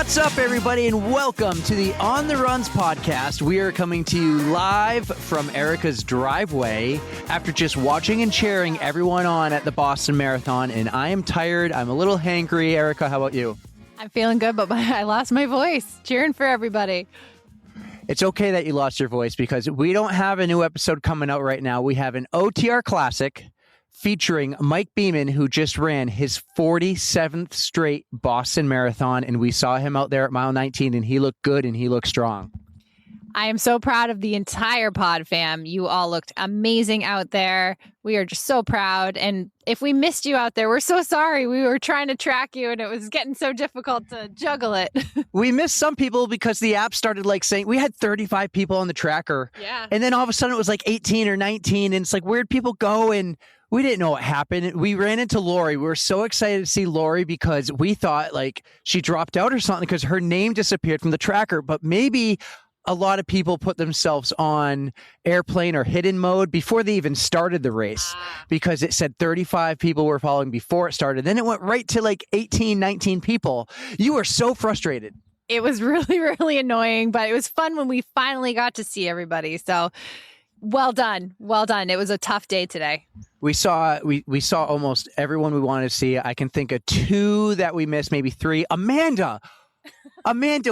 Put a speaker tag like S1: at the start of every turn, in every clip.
S1: What's up, everybody, and welcome to the On the Runs podcast. We are coming to you live from Erika's driveway after just watching and cheering everyone on at the Boston Marathon, and I am tired. I'm a little hangry. Erika, how about you?
S2: I'm feeling good, but I lost my voice cheering for everybody.
S1: It's okay that you lost your voice because we don't have a new episode coming out right now. We have an OTR Classic featuring Mike Beeman, who just ran his 47th straight Boston Marathon, and we saw him out there at mile 19, and he looked good and he looked strong.
S2: I am so proud of the entire pod fam. You all looked amazing out there. We are just so proud. And if we missed you out there, we're so sorry. We were trying to track you and it was getting so difficult to juggle it.
S1: We missed some people because the app started saying we had 35 people on the tracker.
S2: Yeah.
S1: And then all of a sudden it was 18 or 19. And it's where'd people go? And we didn't know what happened. We ran into Lori. We were so excited to see Lori because we thought she dropped out or something because her name disappeared from the tracker. But maybe a lot of people put themselves on airplane or hidden mode before they even started the race because it said 35 people were following before it started. Then it went right to 18, 19 people. You were so frustrated.
S2: It was really, really annoying, but it was fun when we finally got to see everybody. So well done. Well done. It was a tough day today.
S1: We saw almost everyone we wanted to see. I can think of two that we missed, maybe three. Amanda,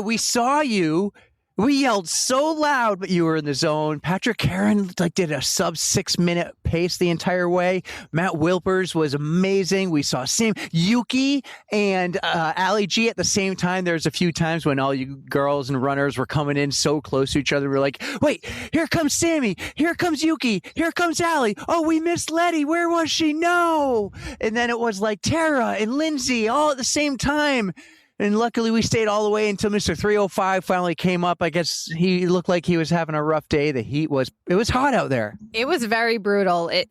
S1: we saw you. We yelled so loud, but you were in the zone. Patrick Karen did a sub 6 minute pace the entire way. Matt Wilpers was amazing. We saw Sam, Yuki, and Ali G at the same time. There's a few times when all you girls and runners were coming in so close to each other. We're like, wait, here comes Sammy. Here comes Yuki. Here comes Ali. Oh, we missed Letty. Where was she? No. And then it was Tara and Lindsay all at the same time. And luckily, we stayed all the way until Mr. 305 finally came up. I guess he looked like he was having a rough day. It was hot out there.
S2: It was very brutal. It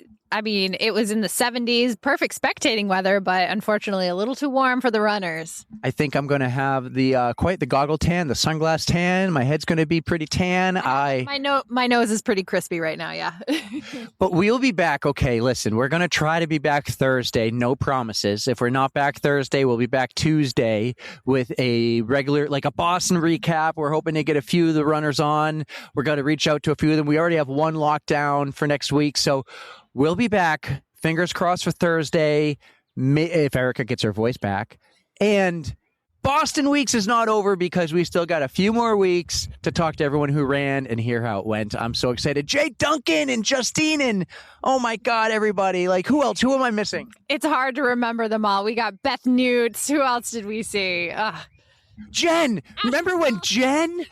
S2: was in the 70s, perfect spectating weather, but unfortunately a little too warm for the runners.
S1: I think I'm going to have quite the goggle tan, the sunglass tan. My head's going to be pretty tan.
S2: My nose is pretty crispy right now, yeah.
S1: But we'll be back. Okay, listen, we're going to try to be back Thursday. No promises. If we're not back Thursday, we'll be back Tuesday with a regular, a Boston recap. We're hoping to get a few of the runners on. We're going to reach out to a few of them. We already have one lockdown for next week, so we'll be back. Fingers crossed for Thursday, if Erika gets her voice back. And Boston Weeks is not over because we still got a few more weeks to talk to everyone who ran and hear how it went. I'm so excited. Jay Duncan and Justine and, oh my God, everybody. Who else? Who am I missing?
S2: It's hard to remember them all. We got Beth Newts. Who else did we see?
S1: Jen, remember when Jen,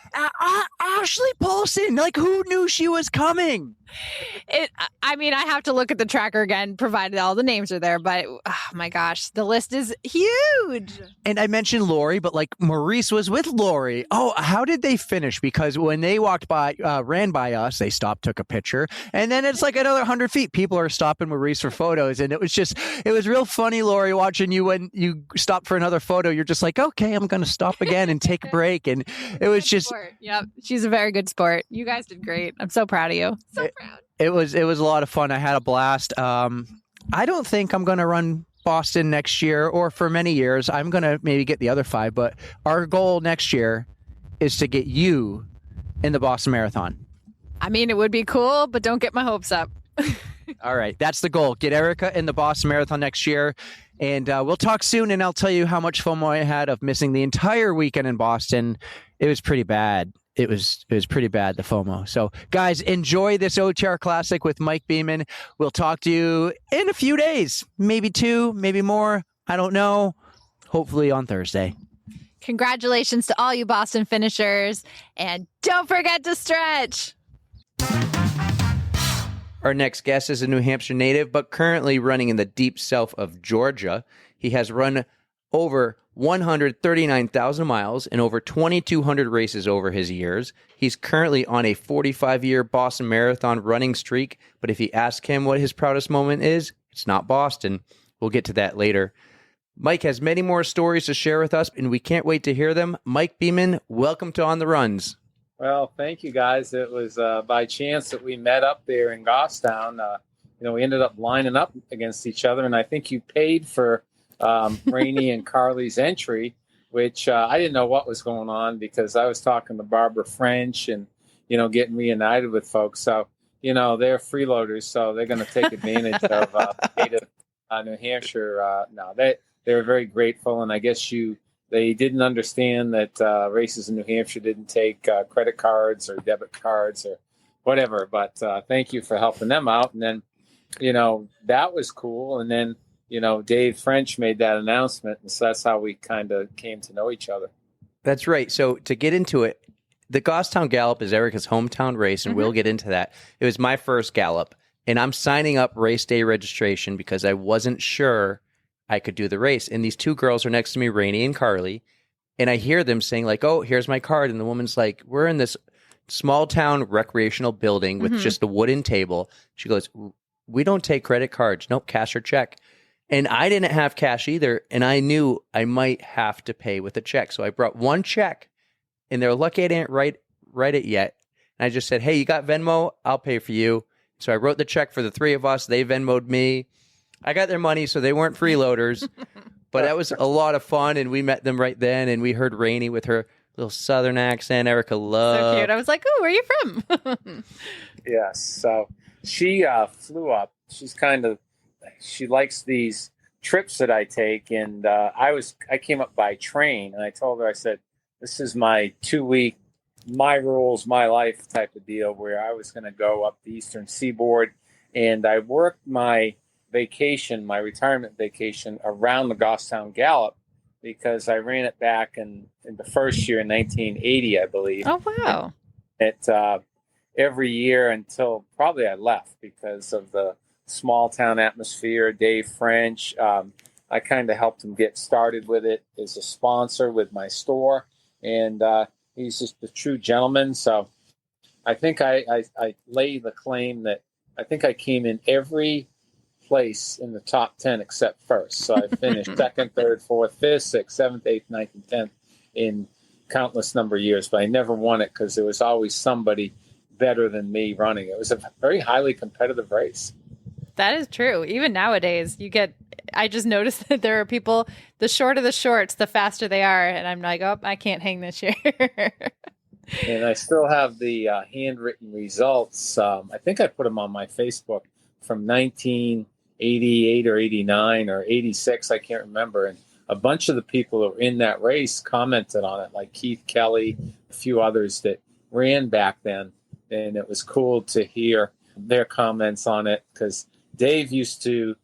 S1: Ashley Paulson, who knew she was coming?
S2: I have to look at the tracker again, provided all the names are there, but oh my gosh, the list is huge.
S1: And I mentioned Lori, but Maurice was with Lori. Oh, how did they finish? Because when they ran by us, they stopped, took a picture, and then it's another 100 feet. People are stopping Maurice for photos, and it was real funny, Lori, watching you when you stopped for another photo. You're just okay, I'm going to stop again and take a break. And it was just,
S2: yep, she's a very good sport. You guys did great. I'm so proud of you. So proud.
S1: It was a lot of fun. I had a blast. I don't think I'm going to run Boston next year or for many years. I'm going to maybe get the other 5, but our goal next year is to get you in the Boston Marathon.
S2: It would be cool, but don't get my hopes up.
S1: All right. That's the goal. Get Erika in the Boston Marathon next year. And we'll talk soon, and I'll tell you how much FOMO I had of missing the entire weekend in Boston. It was pretty bad. It was pretty bad, the FOMO. So, guys, enjoy this OTR Classic with Mike Beeman. We'll talk to you in a few days. Maybe 2, maybe more. I don't know. Hopefully on Thursday.
S2: Congratulations to all you Boston finishers. And don't forget to stretch.
S1: Our next guest is a New Hampshire native, but currently running in the deep south of Georgia. He has run over 139,000 miles and over 2,200 races over his years. He's currently on a 45-year Boston Marathon running streak, but if you ask him what his proudest moment is, it's not Boston. We'll get to that later. Mike has many more stories to share with us, and we can't wait to hear them. Mike Beeman, welcome to On the Runs.
S3: Well, thank you, guys. It was by chance that we met up there in Goffstown. We ended up lining up against each other, and I think you paid for Rainey and Carly's entry. which I didn't know what was going on because I was talking to Barbara French and, getting reunited with folks. So, they're freeloaders, so they're going to take advantage of the state of New Hampshire. No, they were very grateful, and I guess they didn't understand that races in New Hampshire didn't take credit cards or debit cards or whatever. But thank you for helping them out. And then, that was cool. And then, Dave French made that announcement. And so that's how we kind of came to know each other.
S1: That's right. So to get into it, the Goffstown Gallop is Erika's hometown race, and we'll get into that. It was my first Gallop, and I'm signing up race day registration because I wasn't sure I could do the race. And these two girls are next to me, Rainey and Carly, and I hear them saying like, "Oh, here's my card." And the woman's like, "We're in this small town recreational building with just a wooden table." She goes, "We don't take credit cards. Nope, cash or check." And I didn't have cash either, and I knew I might have to pay with a check. So I brought one check, and they're lucky I didn't write it yet. And I just said, "Hey, you got Venmo? I'll pay for you." So I wrote the check for the three of us. They Venmo'd me. I got their money, so they weren't freeloaders. But that was a lot of fun, and we met them right then, and we heard Rainey with her little Southern accent. Erika loved.
S2: So cute. I was like, "Oh, where are you from?"
S3: Yes. So she flew up. She likes these trips that I take, and I came up by train, and I told her, I said, "This is my 2-week, my rules, my life type of deal," where I was going to go up the Eastern Seaboard, and I worked my retirement vacation around the Goffstown Gallop because I ran it back in the first year in 1980, I believe.
S2: Oh, wow.
S3: It every year until probably I left because of the small town atmosphere. Dave French, I kind of helped him get started with it as a sponsor with my store, and he's just a true gentleman. So I think I lay the claim that I think I came in every place in the top 10 except first. So I finished second, third, fourth, fifth, sixth, seventh, eighth, ninth, and 10th in countless number of years, but I never won it because there was always somebody better than me running. It was a very highly competitive race.
S2: That is true. Even nowadays, I just noticed that there are people, the shorter the shorts, the faster they are. And I'm like, "Oh, I can't hang this year."
S3: And I still have the handwritten results. I think I put them on my Facebook from 1988 or 89 or 86. I can't remember. And a bunch of the people who were in that race commented on it, like Keith Kelly, a few others that ran back then. And it was cool to hear their comments on it because Dave used to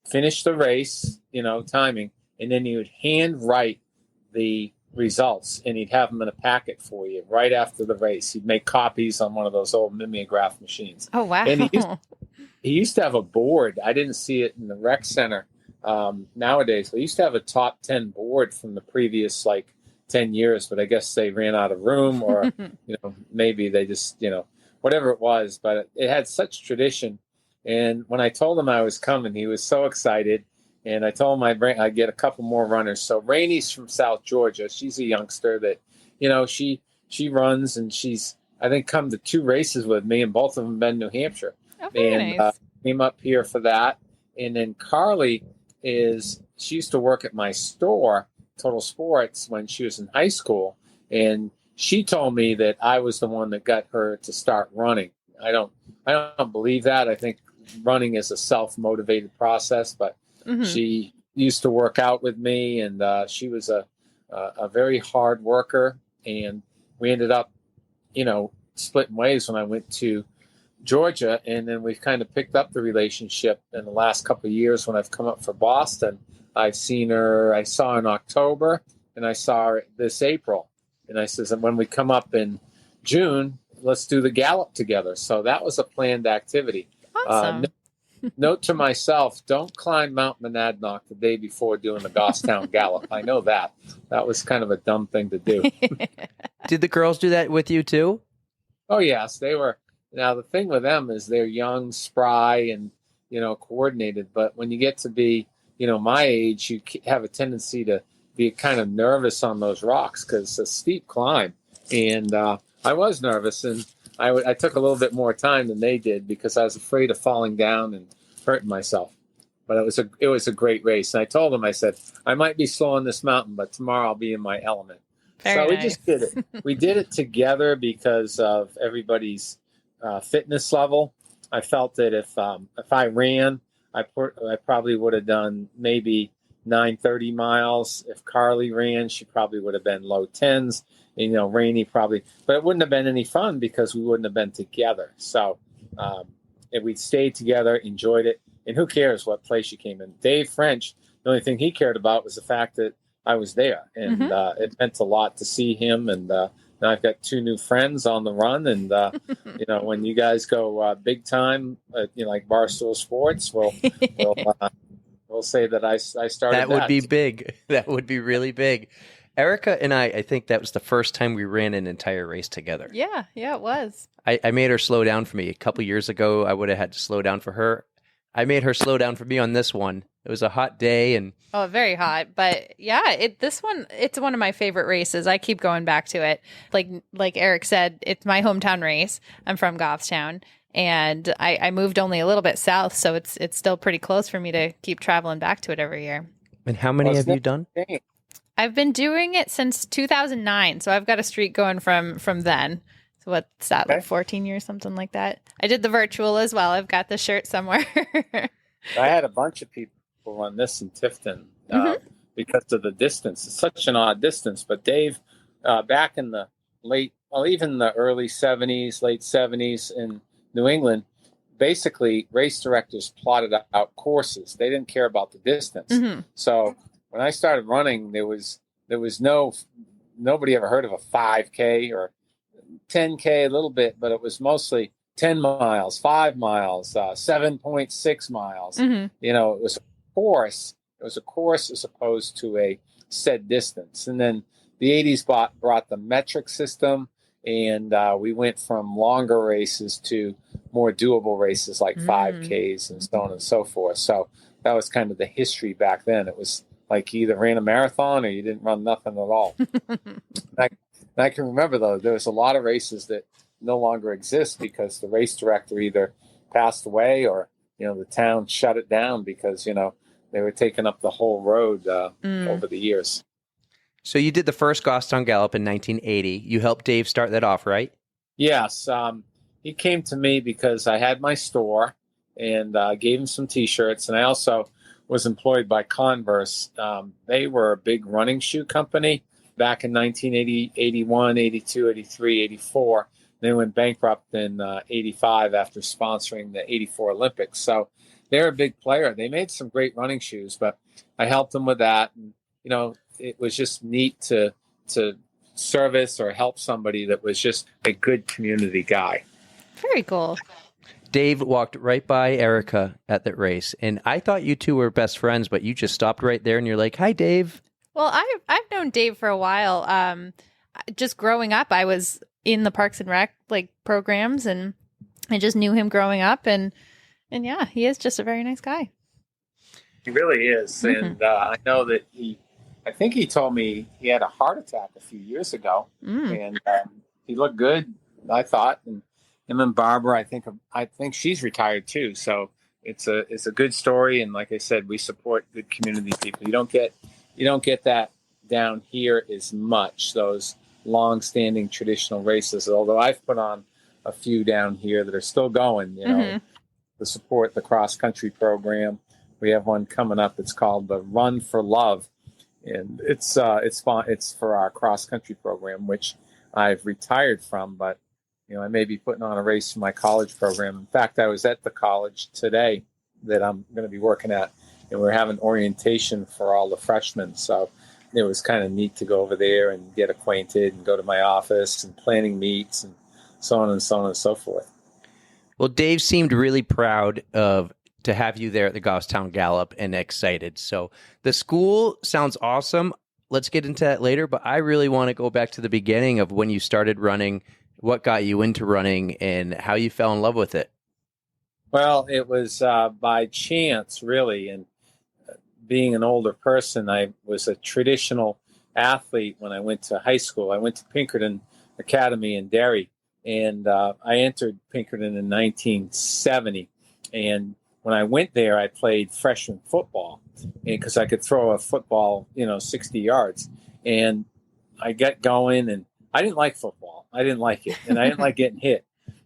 S3: finish the race, timing, and then he would handwrite the results, and he'd have them in a packet for you right after the race. He'd make copies on one of those old mimeograph machines.
S2: Oh, wow.
S3: And he used to have a board. I didn't see it in the rec center nowadays. They used to have a top 10 board from the previous 10 years, but I guess they ran out of room or, maybe they just, whatever it was, but it had such tradition. And when I told him I was coming, he was so excited. And I told him I'd get a couple more runners. So Rainey's from South Georgia. She's a youngster that, she runs, and she's, I think, come to 2 races with me, and both of them been New Hampshire.
S2: Oh, very nice.
S3: Came up here for that. And then Carly she used to work at my store, Total Sports, when she was in high school. And she told me that I was the one that got her to start running. I don't believe that. I think running is a self-motivated process, but she used to work out with me, and she was a very hard worker. And we ended up, splitting ways when I went to Georgia, and then we've kind of picked up the relationship in the last couple of years. When I've come up for Boston, I saw her in October, and I saw her this April. And I says, and when we come up in June, let's do the Gallop together. So that was a planned activity.
S2: Awesome.
S3: Note to myself, don't climb Mount Monadnock the day before doing the Goffstown Gallop. I know that. That was kind of a dumb thing to do.
S1: Did the girls do that with you too?
S3: Oh, yes. They were. Now, the thing with them is they're young, spry, and, coordinated. But when you get to be, my age, you have a tendency to be kind of nervous on those rocks because it's a steep climb. And I was nervous, and I took a little bit more time than they did because I was afraid of falling down and hurting myself. but it was a great race. And I told him, I said, I might be slow on this mountain, but tomorrow I'll be in my element.
S2: Very
S3: We
S2: nice.
S3: just did it. We did it together because of everybody's fitness level. I felt that if I ran, I probably would have done maybe 9:30 miles. If Carly ran, she probably would have been low 10s. And, Rainey probably, but it wouldn't have been any fun because we wouldn't have been together. So if we stayed together, enjoyed it, and who cares what place you came in? Dave French, the only thing he cared about was the fact that I was there, and it meant a lot to see him. And now I've got 2 new friends on the run, and when you guys go big time, like Barstool Sports, we'll say that I started.
S4: That would be big. That would be really big. Erika and I think that was the first time we ran an entire race together.
S2: Yeah, it was.
S4: I made her slow down for me. A couple years ago, I would have had to slow down for her. I made her slow down for me on this one. It was a hot day, and
S2: very hot. But yeah, it's one of my favorite races. I keep going back to it. Like Eric said, it's my hometown race. I'm from Goffstown, and I moved only a little bit south, so it's still pretty close for me to keep traveling back to it every year.
S4: And how many have you done?
S2: I've been doing it since 2009, so I've got a streak going from then. So what's that, like 14 years, something like that? I did the virtual as well. I've got the shirt somewhere.
S3: I had a bunch of people run this in Tifton because of the distance. It's such an odd distance. But Dave, back in the even the early 70s, late 70s in New England, basically race directors plotted out courses. They didn't care about the distance. So when I started running, there was nobody ever heard of a 5K or 10K a little bit, but it was mostly 10 miles, 5 miles, 7.6 miles. It was a course. It was a course as opposed to a set distance. And then the 80s brought the metric system, and we went from longer races to more doable races like 5Ks and so on and so forth. So that was kind of the history back then. It was like you either ran a marathon or you didn't run nothing at all. I can remember, though, there was a lot of races that no longer exist because the race director either passed away or, the town shut it down because, they were taking up the whole road over the years.
S4: So you did the first Goffstown Gallop in 1980. You helped Dave start that off, right?
S3: Yes. He came to me because I had my store and gave him some T-shirts. And I also was employed by Converse. They were a big running shoe company back in 1980, 81, 82, 83, 84. They went bankrupt in 85 after sponsoring the 84 Olympics. So they're a big player. They made some great running shoes, but I helped them with that. And, it was just neat to service or help somebody that was just a good community guy.
S2: Very cool.
S4: Dave walked right by Erika at that race, and I thought you two were best friends, but you just stopped right there and you're like, "Hi, Dave."
S2: Well, I've known Dave for a while. Just growing up, I was in the Parks and Rec programs, and I just knew him growing up, and yeah, he is just a very nice guy.
S3: He really is, and I know that I think he told me he had a heart attack a few years ago, and he looked good, I thought. And him and Barbara, I think she's retired too. So it's a good story. And like I said, we support good community people. You don't get that down here as much, those long-standing traditional races. Although I've put on a few down here that are still going, to support the cross-country program. We have one coming up. It's called the Run for Love. And it's fun. It's for our cross-country program, which I've retired from, but I may be putting on a race for my college program. In fact, I was at the college today that I'm going to be working at, and we're having orientation for all the freshmen. So it was kind of neat to go over there and get acquainted and go to my office and planning meets and so on and so on and so forth.
S4: Well, Dave seemed really proud to have you there at the Goffstown Gallop and excited. So the school sounds awesome. Let's get into that later, but I really want to go back to the beginning of when you started running, what got you into running, and how you fell in love with it.
S3: Well, it was by chance, really, and being an older person, I was a traditional athlete when I went to high school. I went to Pinkerton Academy in Derry, and I entered Pinkerton in 1970, and when I went there, I played freshman football because I could throw a football, 60 yards. And I got going, and I didn't like football. I didn't like it, and I didn't like getting hit.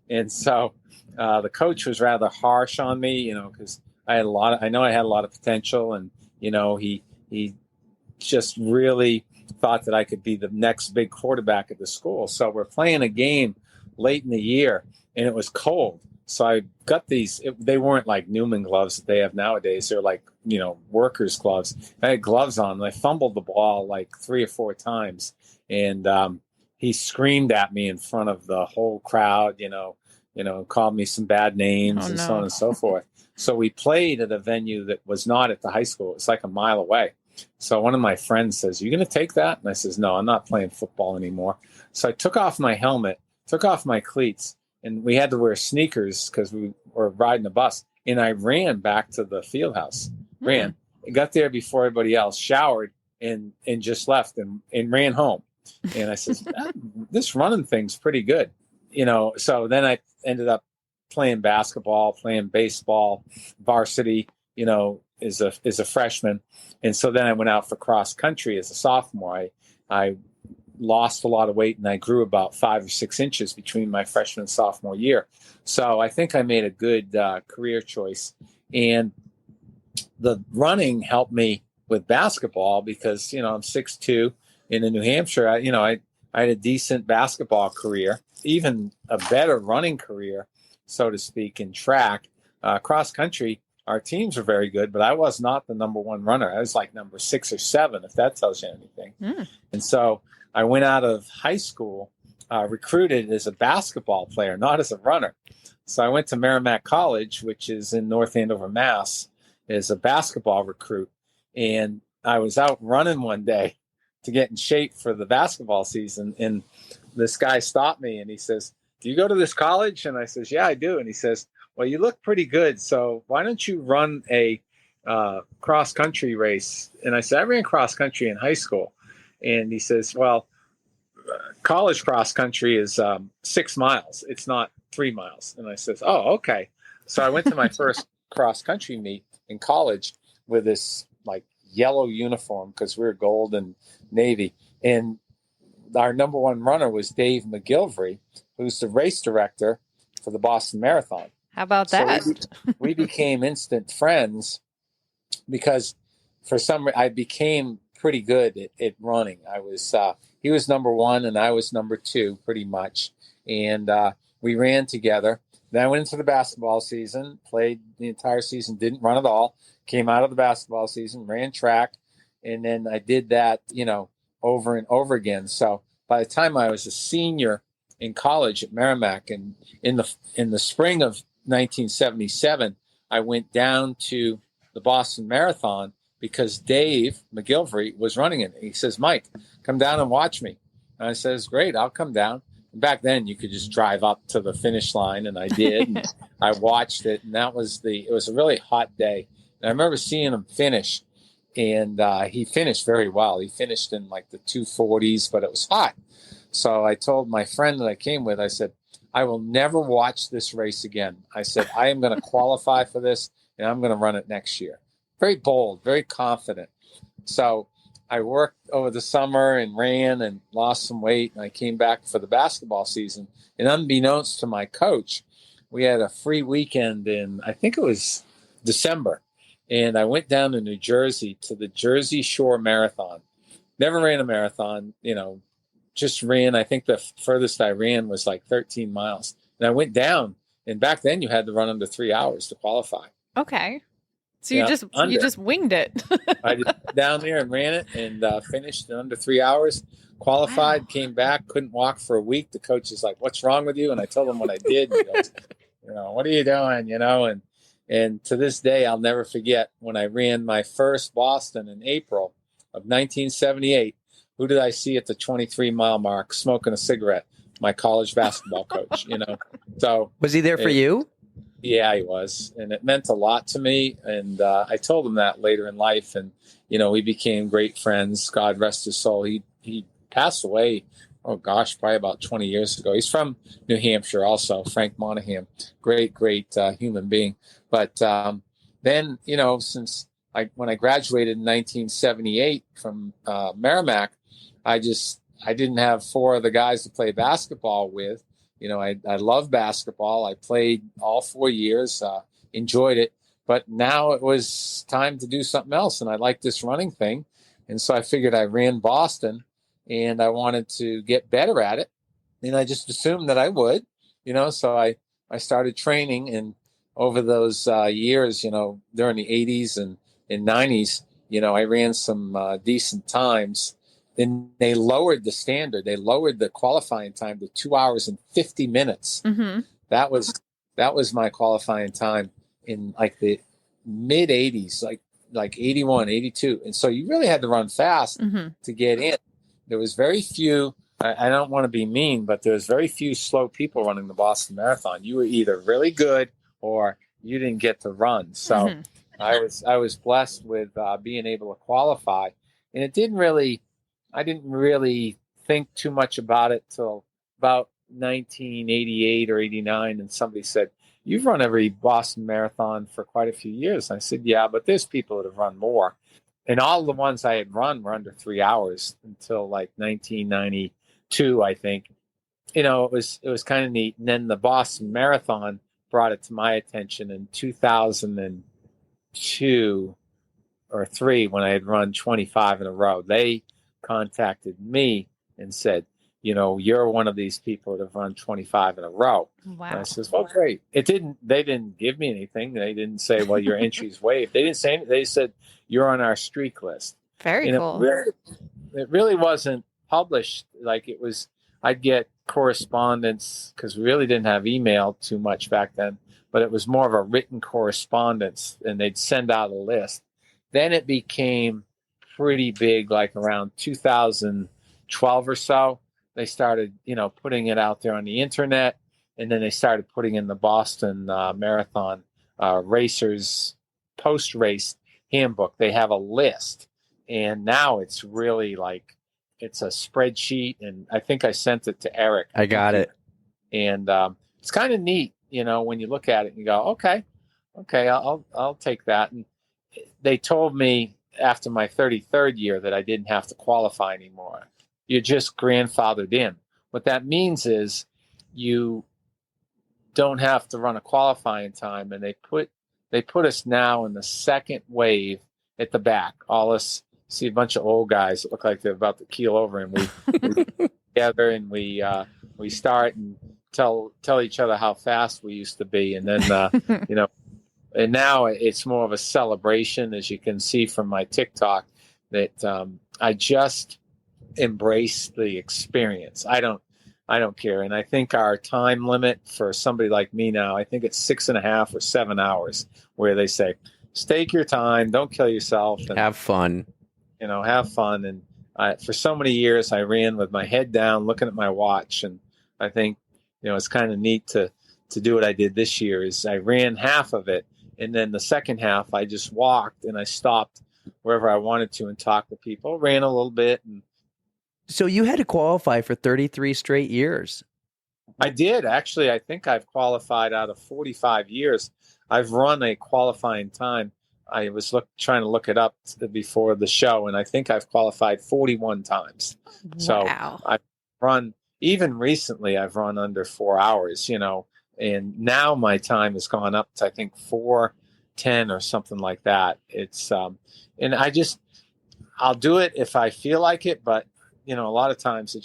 S3: And so the coach was rather harsh on me, because I had I know I had a lot of potential, and he just really thought that I could be the next big quarterback at the school. So we're playing a game late in the year, and it was cold. So I got they weren't like Newman gloves that they have nowadays. They're like, workers' gloves. I had gloves on, and I fumbled the ball like 3 or 4 times. And he screamed at me in front of the whole crowd, called me some bad names and so on and so forth. So we played at a venue that was not at the high school. It's like a mile away. So one of my friends says, "You going to take that?" And I says, "No, I'm not playing football anymore." So I took off my helmet, took off my cleats, and we had to wear sneakers because we were riding a bus. And I ran back to the field house, got there before everybody else, showered, and just left and ran home. And I says, "This running thing's pretty good." So then I ended up playing basketball, playing baseball, varsity, as a freshman. And so then I went out for cross country as a sophomore. I lost a lot of weight, and I grew about 5 or 6 inches between my freshman and sophomore year. So I think I made a good career choice. And the running helped me with basketball because, I'm 6'2", and in New Hampshire, I had a decent basketball career, even a better running career, so to speak, in track. Cross country, our teams were very good, but I was not the number one runner. I was like number 6 or 7, if that tells you anything. And so I went out of high school, recruited as a basketball player, not as a runner. So I went to Merrimack College, which is in North Andover, Mass, as a basketball recruit. And I was out running one day to get in shape for the basketball season. And this guy stopped me and he says, "Do you go to this college?" And I says, "Yeah, I do." And he says, "Well, you look pretty good. So why don't you run a cross country race?" And I said, "I ran cross country in high school." And he says, "Well, college cross country is 6 miles. It's not 3 miles." And I says, "Oh, okay." So I went to my first cross country meet in college with this like yellow uniform because we were gold and navy. And our number one runner was Dave McGillivray, who's the race director for the Boston Marathon.
S2: How about that?
S3: So we became instant friends because for some reason I became pretty good at running. I was he was number 1 and I was number 2 pretty much. And we ran together. Then I went into the basketball season, played the entire season, didn't run at all, came out of the basketball season, ran track. And then I did that, over and over again. So by the time I was a senior in college at Merrimack, and in the spring of 1977, I went down to the Boston Marathon because Dave McGillivray was running it. He says, "Mike, come down and watch me." And I says, "Great, I'll come down." And back then you could just drive up to the finish line, and I did. And I watched it, and it was a really hot day. And I remember seeing him finish, and he finished very well. He finished in like the 240s, but it was hot. So I told my friend that I came with, I said, "I will never watch this race again." I said, "I am going to qualify for this, and I'm going to run it next year." Very bold, very confident. So I worked over the summer and ran and lost some weight, and I came back for the basketball season. And unbeknownst to my coach, we had a free weekend in, I think it was December. And I went down to New Jersey to the Jersey Shore Marathon. Never ran a marathon, just ran. I think the furthest I ran was like 13 miles. And I went down, and back then you had to run under 3 hours to qualify.
S2: Okay. So you just winged it.
S3: I just down there and ran it and finished in under 3 hours. Qualified, Came back, couldn't walk for a week. The coach is like, "What's wrong with you?" And I told him what I did. He goes, "What are you doing?" And to this day, I'll never forget when I ran my first Boston in April of 1978. Who did I see at the 23-mile mark smoking a cigarette? My college basketball coach. So
S4: was he there for you?
S3: Yeah, he was. And it meant a lot to me. And I told him that later in life. And, we became great friends. God rest his soul. He passed away, probably about 20 years ago. He's from New Hampshire also, Frank Monahan. Great human being. But then, since when I graduated in 1978 from Merrimack, I didn't have four of the guys to play basketball with. I love basketball. I played all 4 years, enjoyed it, but now it was time to do something else. And I liked this running thing. And so I figured I ran Boston and I wanted to get better at it. And I just assumed that I would, so I started training. And over those years, during the 80s and 90s, I ran some decent times. Then they lowered the standard. They lowered the qualifying time to 2 hours and 50 minutes.
S2: Mm-hmm.
S3: That was my qualifying time in like the mid 80s, like 81, 82. And so you really had to run fast to get in. There was very few, I don't want to be mean, but there was very few slow people running the Boston Marathon. You were either really good or you didn't get to run. So I was blessed with being able to qualify. And I didn't really think too much about it till about 1988 or 89. And somebody said, "You've run every Boston Marathon for quite a few years." And I said, "Yeah, but there's people that have run more." And all the ones I had run were under 3 hours until like 1992, I think. It was kind of neat. And then the Boston Marathon brought it to my attention in 2002 or 3 when I had run 25 in a row. They contacted me and said, "You're one of these people that have run 25 in a row."
S2: Wow.
S3: And I says, "Well, great." They didn't give me anything. They didn't say, "Well, your entry's waived." They didn't say anything. They said, "You're on our streak list."
S2: Very cool.
S3: It really wasn't published. Like it was, I'd get correspondence because we really didn't have email too much back then, but it was more of a written correspondence and they'd send out a list. Then it became pretty big, like around 2012 or so. They started, putting it out there on the internet, and then they started putting in the Boston Marathon racers post-race handbook. They have a list, and now it's really like it's a spreadsheet, and I think I sent it to Eric.
S4: I got it,
S3: and it's kind of neat, when you look at it and you go, okay, I'll take that. And they told me after my 33rd year that I didn't have to qualify anymore. You're just grandfathered in. What that means is you don't have to run a qualifying time, and they put us now in the second wave at the back. All us see a bunch of old guys that look like they're about to keel over, and we together and we start and tell each other how fast we used to be, and then and now it's more of a celebration, as you can see from my TikTok, that I just embrace the experience. I don't care. And I think our time limit for somebody like me now, I think it's 6.5 or 7 hours, where they say, stake your time, don't kill yourself, and
S4: have fun.
S3: Have fun. And for so many years, I ran with my head down, looking at my watch. And I think, it's kind of neat to do what I did this year. Is I ran half of it, and then the second half, I just walked and I stopped wherever I wanted to and talked to people, ran a little bit. And
S4: so you had to qualify for 33 straight years.
S3: I did. Actually, I think I've qualified out of 45 years. I've run a qualifying time. I was trying to look it up before the show, and I think I've qualified 41 times.
S2: Wow.
S3: So I've run, even recently, I've run under 4 hours, and now my time has gone up to, I think, 4:10 or something like that. It's, and I'll do it if I feel like it, but, a lot of times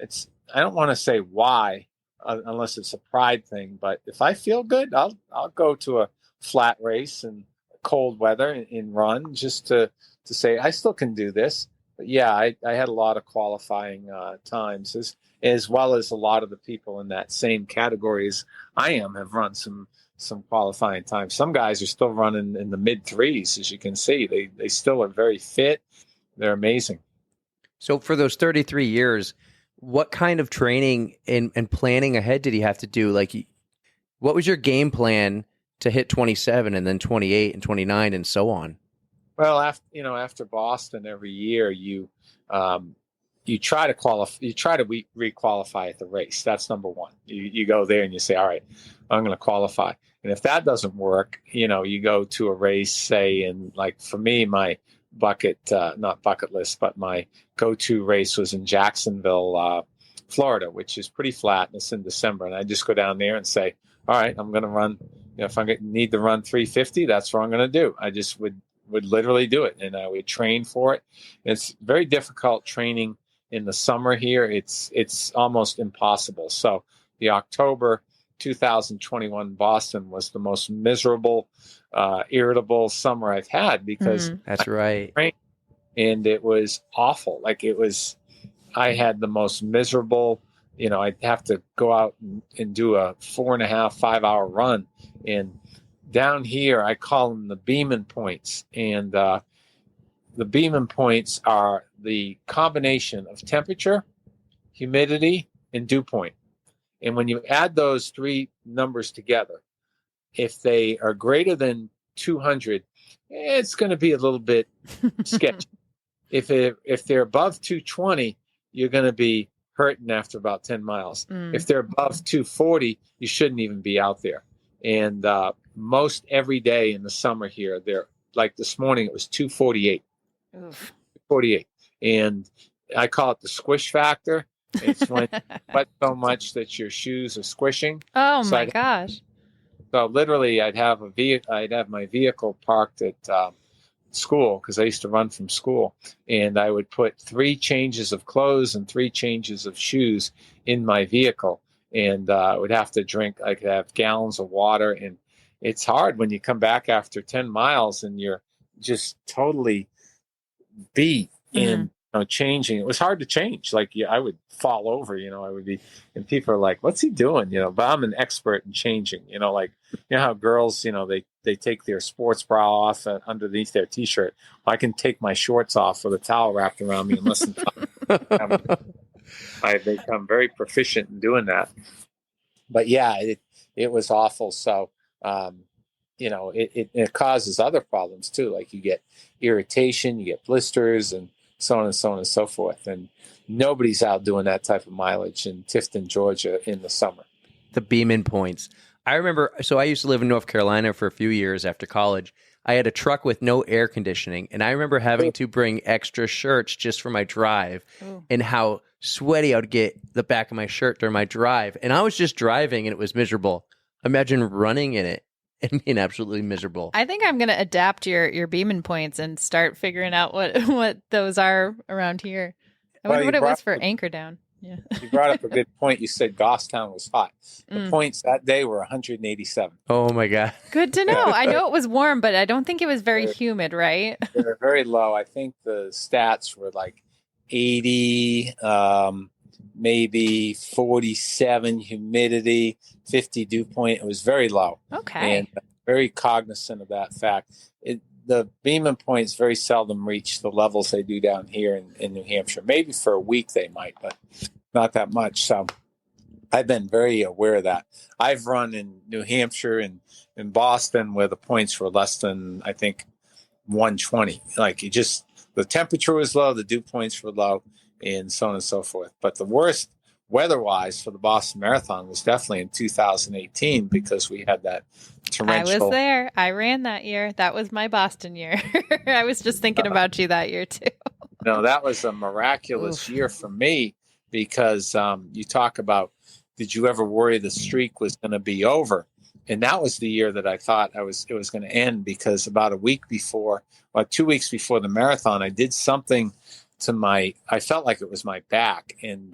S3: I don't want to say why, unless it's a pride thing, but if I feel good, I'll go to a flat race and cold weather and run just to say I still can do this. But yeah, I had a lot of qualifying times, as well as a lot of the people in that same category as I have run some qualifying times. Some guys are still running in the mid 3s, as you can see. They still are very fit. They're amazing.
S4: So for those 33 years, what kind of training and planning ahead did he have to do? Like, what was your game to hit 27 and then 28 and 29 and so on?
S3: Well, after Boston every year, you try to qualify. You try to re-qualify at the race. That's number one. You go there and you say, all right, I'm going to qualify. And if that doesn't work, you go to a race, say, and like for me, my not bucket list, but my go-to race was in Jacksonville, Florida, which is pretty flat, and it's in December. And I just go down there and say, all right, I'm going to run, if I need to run 350, that's what I'm going to do. I just would literally do it, and I would train for it. It's very difficult training in the summer here. It's almost impossible. So the October 2021 Boston was the most miserable, irritable summer I've had because
S4: that's right.
S3: And it was awful. I had the most miserable, I'd have to go out and do a 4.5, 5 hour run. And down here, I call them the Beeman points. And the Beeman points are the combination of temperature, humidity, and dew point. And when you add those three numbers together, if they are greater than 200, it's going to be a little bit sketchy. If they're above 220, you're going to be hurting after about 10 miles. If they're above 240, you shouldn't even be out there. And most every day in the summer here, they're like this morning, it was 248. Oof. 48. And I call it the squish factor. It's when you sweat so much that your shoes are squishing.
S2: Oh my gosh.
S3: So literally I'd have my vehicle parked at school because I used to run from school, and I would put 3 changes of clothes and 3 changes of shoes in my vehicle, and I would have to drink. I could have gallons of water, and it's hard when you come back after 10 miles and you're just totally beat and changing. It was hard to change. I would fall over, I would be, and people are like, what's he doing? But I'm an expert in changing, how girls, they take their sports bra off underneath their t-shirt. Well, I can take my shorts off with a towel wrapped around me in less than 5 minutes. I become very proficient in doing that. But yeah, it was awful. So, it causes other problems too. Like you get irritation, you get blisters, and so on and so on and so forth. And nobody's out doing that type of mileage in Tifton, Georgia in the summer.
S4: The Beeman points. I remember, so I used to live in North Carolina for a few years after college. I had a truck with no air conditioning, and I remember having to bring extra shirts just for my drive and how sweaty I would get the back of my shirt during my drive. And I was just driving, and it was miserable. Imagine running in it and being absolutely miserable.
S2: I think I'm going to adapt your Beeman points and start figuring out what those are around here. I wonder what it was for anchor down. Yeah.
S3: You brought up a good point. You said Goffstown was hot. The points that day were 187.
S4: Oh my God.
S2: Good to know. I know it was warm, but I don't think it was very humid, right?
S3: They were very low. I think the stats were like 80, maybe 47 humidity, 50 dew point. It was very low.
S2: Okay.
S3: And very cognizant of that fact. The Beeman points very seldom reach the levels they do down here in New Hampshire. Maybe for a week they might, but not that much. So I've been very aware of that. I've run in New Hampshire and in Boston where the points were less than, I think, 120. The temperature was low, the dew points were low, and so on and so forth. But the worst weather-wise for the Boston Marathon was definitely in 2018 because we had that torrential.
S2: I was there. I ran that year. That was my Boston year. I was just thinking about you that year too.
S3: No, that was a miraculous year for me because you talk about, did you ever worry the streak was going to be over? And that was the year that I thought it was going to end because about 2 weeks before the marathon, I did something to I felt like it was my back, and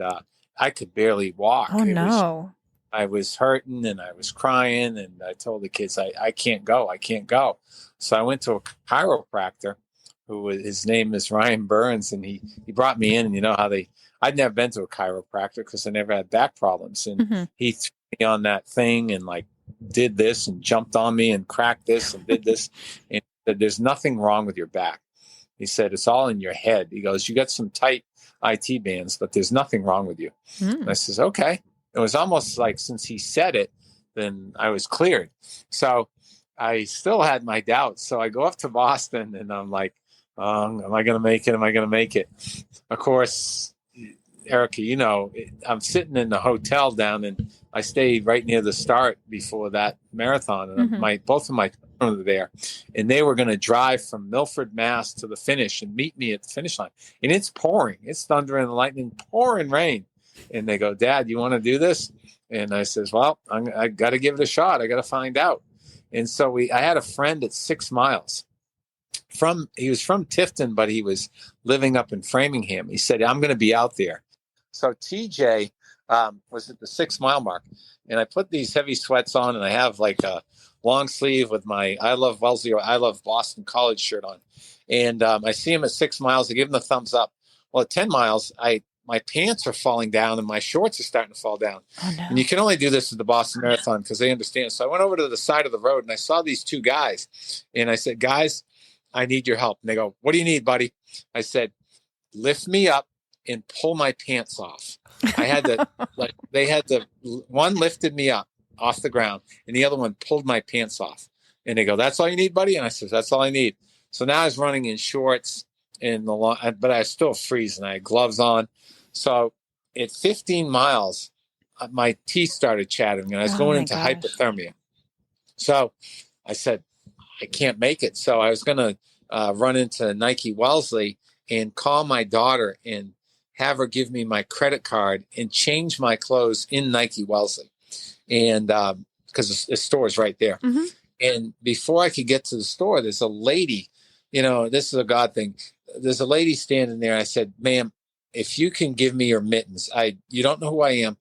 S3: I could barely walk.
S2: Oh, no.
S3: I was hurting and I was crying, and I told the kids, I can't go. I can't go. So I went to a chiropractor his name is Ryan Burns, and he brought me in, and you know how I'd never been to a chiropractor because I never had back problems. And he threw me on that thing and did this and jumped on me and cracked this and did this. And said, there's nothing wrong with your back. He said, it's all in your head. He goes, you got some tight IT bands, but there's nothing wrong with you. And I says, okay. It was almost like since he said it, then I was cleared. So I still had my doubts. So I go up to Boston and I'm like, am I going to make it? Am I going to make it? Of course, Erica, I'm sitting in the hotel down, and I stayed right near the start before that marathon, and both of my children were there, and they were going to drive from Milford, Mass, to the finish and meet me at the finish line. And it's pouring, it's thunder and lightning, pouring rain, and they go, "Dad, you want to do this?" And I says, "Well, I got to give it a shot. I got to find out." And so I had a friend at 6 miles. He was from Tifton, but he was living up in Framingham. He said, "I'm going to be out there." So TJ was at the 6 mile mark, and I put these heavy sweats on, and I have like a long sleeve with my I Love Wellesley or I Love Boston College shirt on. And I see him at 6 miles. I give him the thumbs up. Well, at 10 miles, my pants are falling down and my shorts are starting to fall down.
S2: Oh, no.
S3: And you can only do this at the Boston Marathon because they understand. So I went over to the side of the road and I saw these 2 guys, and I said, "Guys, I need your help." And they go, "What do you need, buddy?" I said, "Lift me up and pull my pants off." I had to, one lifted me up off the ground and the other one pulled my pants off. And they go, "That's all you need, buddy?" And I said, "That's all I need." So now I was running in shorts but I was still freezing. I had gloves on. So at 15 miles, my teeth started chattering and I was going into hypothermia. So I said, I can't make it. So I was going to run into Nike Wellesley and call my daughter and have her give me my credit card and change my clothes in Nike Wellesley. And because the store is right there. Mm-hmm. And before I could get to the store, there's a lady, this is a God thing. There's a lady standing there. I said, "Ma'am, if you can give me your mittens, you don't know who I am.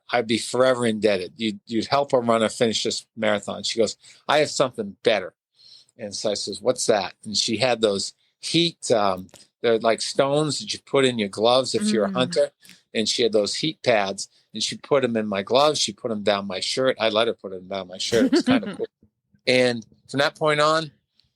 S3: I'd be forever indebted. You'd help a runner finish this marathon." She goes, "I have something better." And so I says, "What's that?" And she had those heat, they're like stones that you put in your gloves if you're a hunter. And she had those heat pads, and she put them in my gloves. She put them down my shirt. I let her put them down my shirt. It was kind of cool. And from that point on,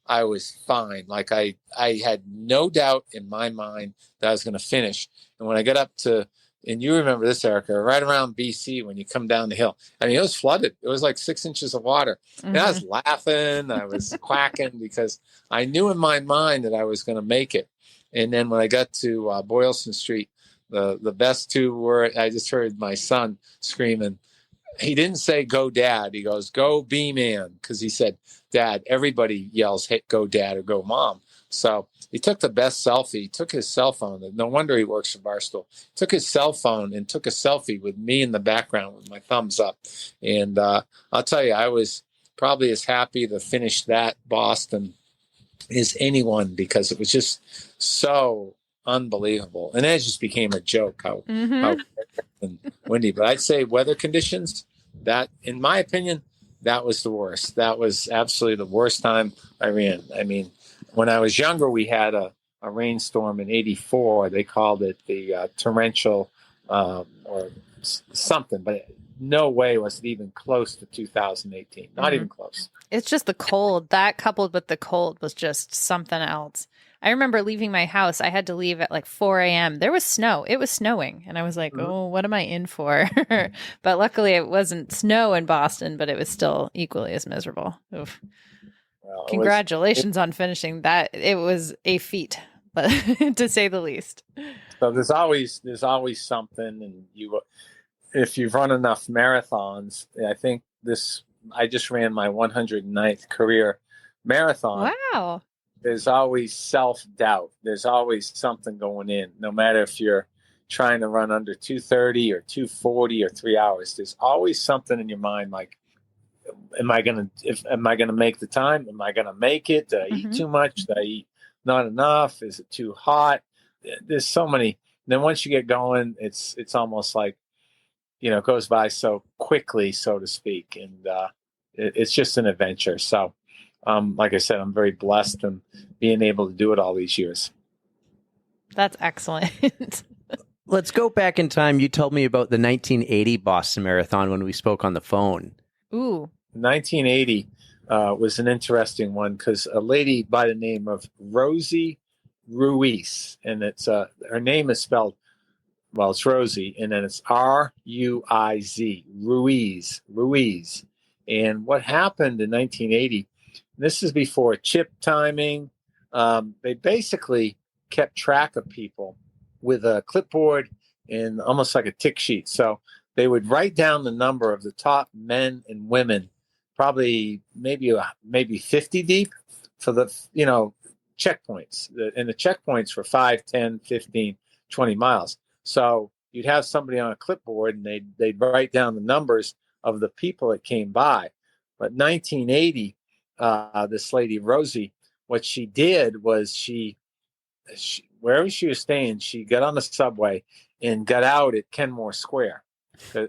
S3: I was fine. Like I had no doubt in my mind that I was going to finish. And when I got up to, and you remember this, Erica, right around BC, when you come down the hill, I mean, it was flooded. It was like 6 inches of water. And I was laughing. I was quacking because I knew in my mind that I was going to make it. And then when I got to Boylston Street, the best 2 were, I just heard my son screaming. He didn't say "Go Dad." He goes, "Go Beeman," because he said, "Dad." Everybody yells, "Hey, go Dad," or "Go Mom." So he took the best selfie. He took his cell phone. No wonder he works for Barstool. Took his cell phone and took a selfie with me in the background with my thumbs up. And I'll tell you, I was probably as happy to finish that Boston as anyone because it was just so unbelievable. And it just became a joke how windy. But I'd say weather conditions, that, in my opinion, that was the worst. That was absolutely the worst time I ran. I mean, when I was younger, we had a rainstorm in '84. They called it the torrential or something, but no way was it even close to 2018. Not even close.
S2: It's just the cold. That coupled with the cold was just something else. I remember leaving my house. I had to leave at like 4 a.m. There was snow. It was snowing. And I was like, oh, what am I in for? But luckily it wasn't snow in Boston, but it was still equally as miserable. Oof. Well, congratulations on finishing that. It was a feat, but to say the least.
S3: So there's always something. And if you've run enough marathons, I think I just ran my 109th career marathon.
S2: Wow.
S3: There's always self-doubt. There's always something going in, no matter if you're trying to run under 2:30 or 2:40 or 3 hours. There's always something in your mind like, am I going to make the time? Am I going to make it? Did I eat too much? Did I eat not enough? Is it too hot? There's so many. And then once you get going, it's almost like, it goes by so quickly, so to speak. And it's just an adventure. So, like I said, I'm very blessed in being able to do it all these years.
S2: That's excellent.
S4: Let's go back in time. You told me about the 1980 Boston Marathon when we spoke on the phone.
S2: Ooh.
S3: 1980 was an interesting one because a lady by the name of Rosie Ruiz, and it's her name is spelled, well, it's Rosie, and then it's R-U-I-Z, Ruiz. And what happened in 1980, this is before chip timing. They basically kept track of people with a clipboard in almost like a tick sheet. So they would write down the number of the top men and women, probably maybe 50 deep for the, checkpoints. And the checkpoints were 5, 10, 15, 20 miles. So you'd have somebody on a clipboard and they'd write down the numbers of the people that came by. But 1980, this lady, Rosie, what she did was she wherever she was staying, she got on the subway and got out at Kenmore Square.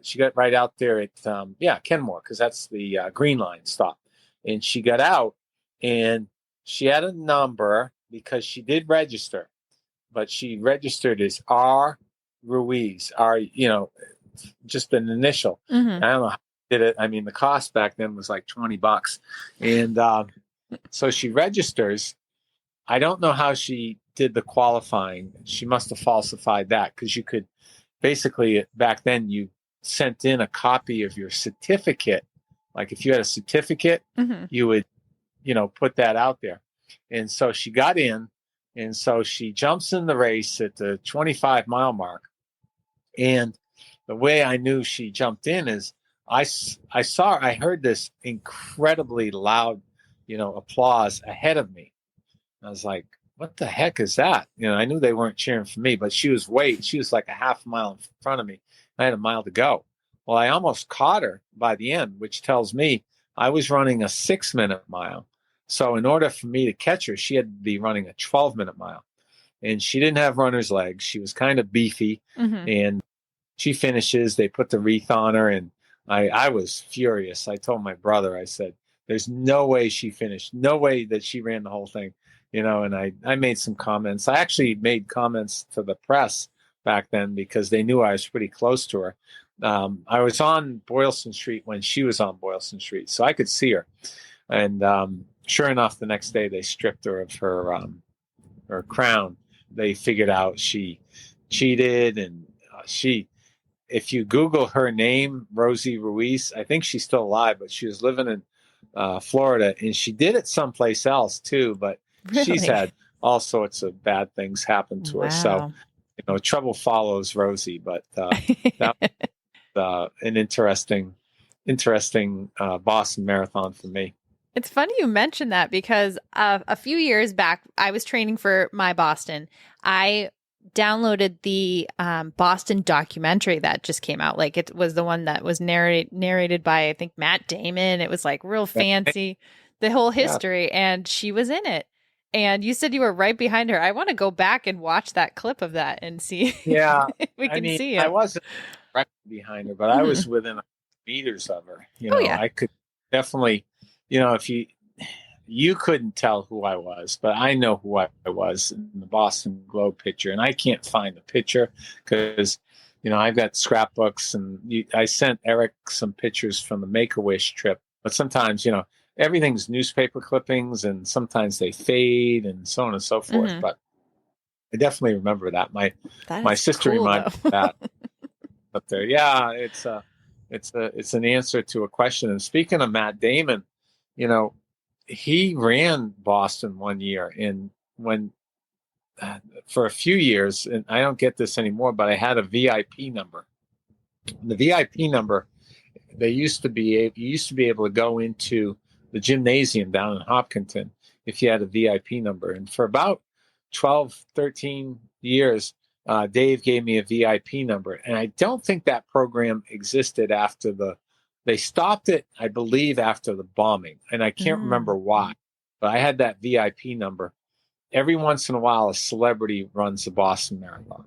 S3: She got right out there at, Kenmore, because that's the Green Line stop. And she got out and she had a number because she did register, but she registered as R. Ruiz, just an initial.
S2: Mm-hmm.
S3: I don't know how she did it. I mean, the cost back then was like $20. And so she registers. I don't know how she did the qualifying. She must have falsified that, because you could basically, back then, you sent in a copy of your certificate. Like if you had a certificate,
S2: Mm-hmm.
S3: you would, put that out there. And so she got in, and so she jumps in the race at the 25-mile mark. And the way I knew she jumped in is I heard this incredibly loud, applause ahead of me. I was like, what the heck is that? I knew they weren't cheering for me, but she was like a half mile in front of me. I had a mile to go. Well, I almost caught her by the end, which tells me I was running a 6-minute mile. So in order for me to catch her, she had to be running a 12-minute mile. And she didn't have runner's legs. She was kind of beefy.
S2: Mm-hmm.
S3: And she finishes. They put the wreath on her. And I was furious. I told my brother, I said, there's no way she finished. No way that she ran the whole thing. And I made some comments. I actually made comments to the press back then because they knew I was pretty close to her. I was on Boylston Street when she was on Boylston Street, so I could see her. And sure enough, the next day they stripped her of her crown. They figured out she cheated, and if you Google her name, Rosie Ruiz, I think she's still alive, but she was living in Florida, and she did it someplace else too, but
S2: Really?
S3: She's had all sorts of bad things happen to her. So, trouble follows Rosie, but that was an interesting Boston Marathon for me.
S2: It's funny you mentioned that, because a few years back, I was training for my Boston. I downloaded the Boston documentary that just came out. Like, it was the one that was narrated by, I think, Matt Damon. It was like real fancy, the whole history, and she was in it. And you said you were right behind her. I want to go back and watch that clip of that and see.
S3: Yeah,
S2: if we can see it.
S3: I wasn't right behind her, but I was within meters of her. I could definitely, if you couldn't tell who I was, but I know who I was in the Boston Globe picture, and I can't find the picture because, I've got scrapbooks, and I sent Eric some pictures from the Make-A-Wish trip, but sometimes, everything's newspaper clippings, and sometimes they fade and so on and so forth.
S2: Mm-hmm.
S3: But I definitely remember that. My sister
S2: cool,
S3: reminded me of that up there. Yeah, it's an answer to a question. And speaking of Matt Damon, he ran Boston one year, and when for a few years, and I don't get this anymore, but I had a VIP number. The VIP number, you used to be able to go into the gymnasium down in Hopkinton if you had a VIP number. And for about 12, 13 years, Dave gave me a VIP number. And I don't think that program existed they stopped it, I believe, after the bombing. And I can't remember why, but I had that VIP number. Every once in a while, a celebrity runs the Boston Marathon.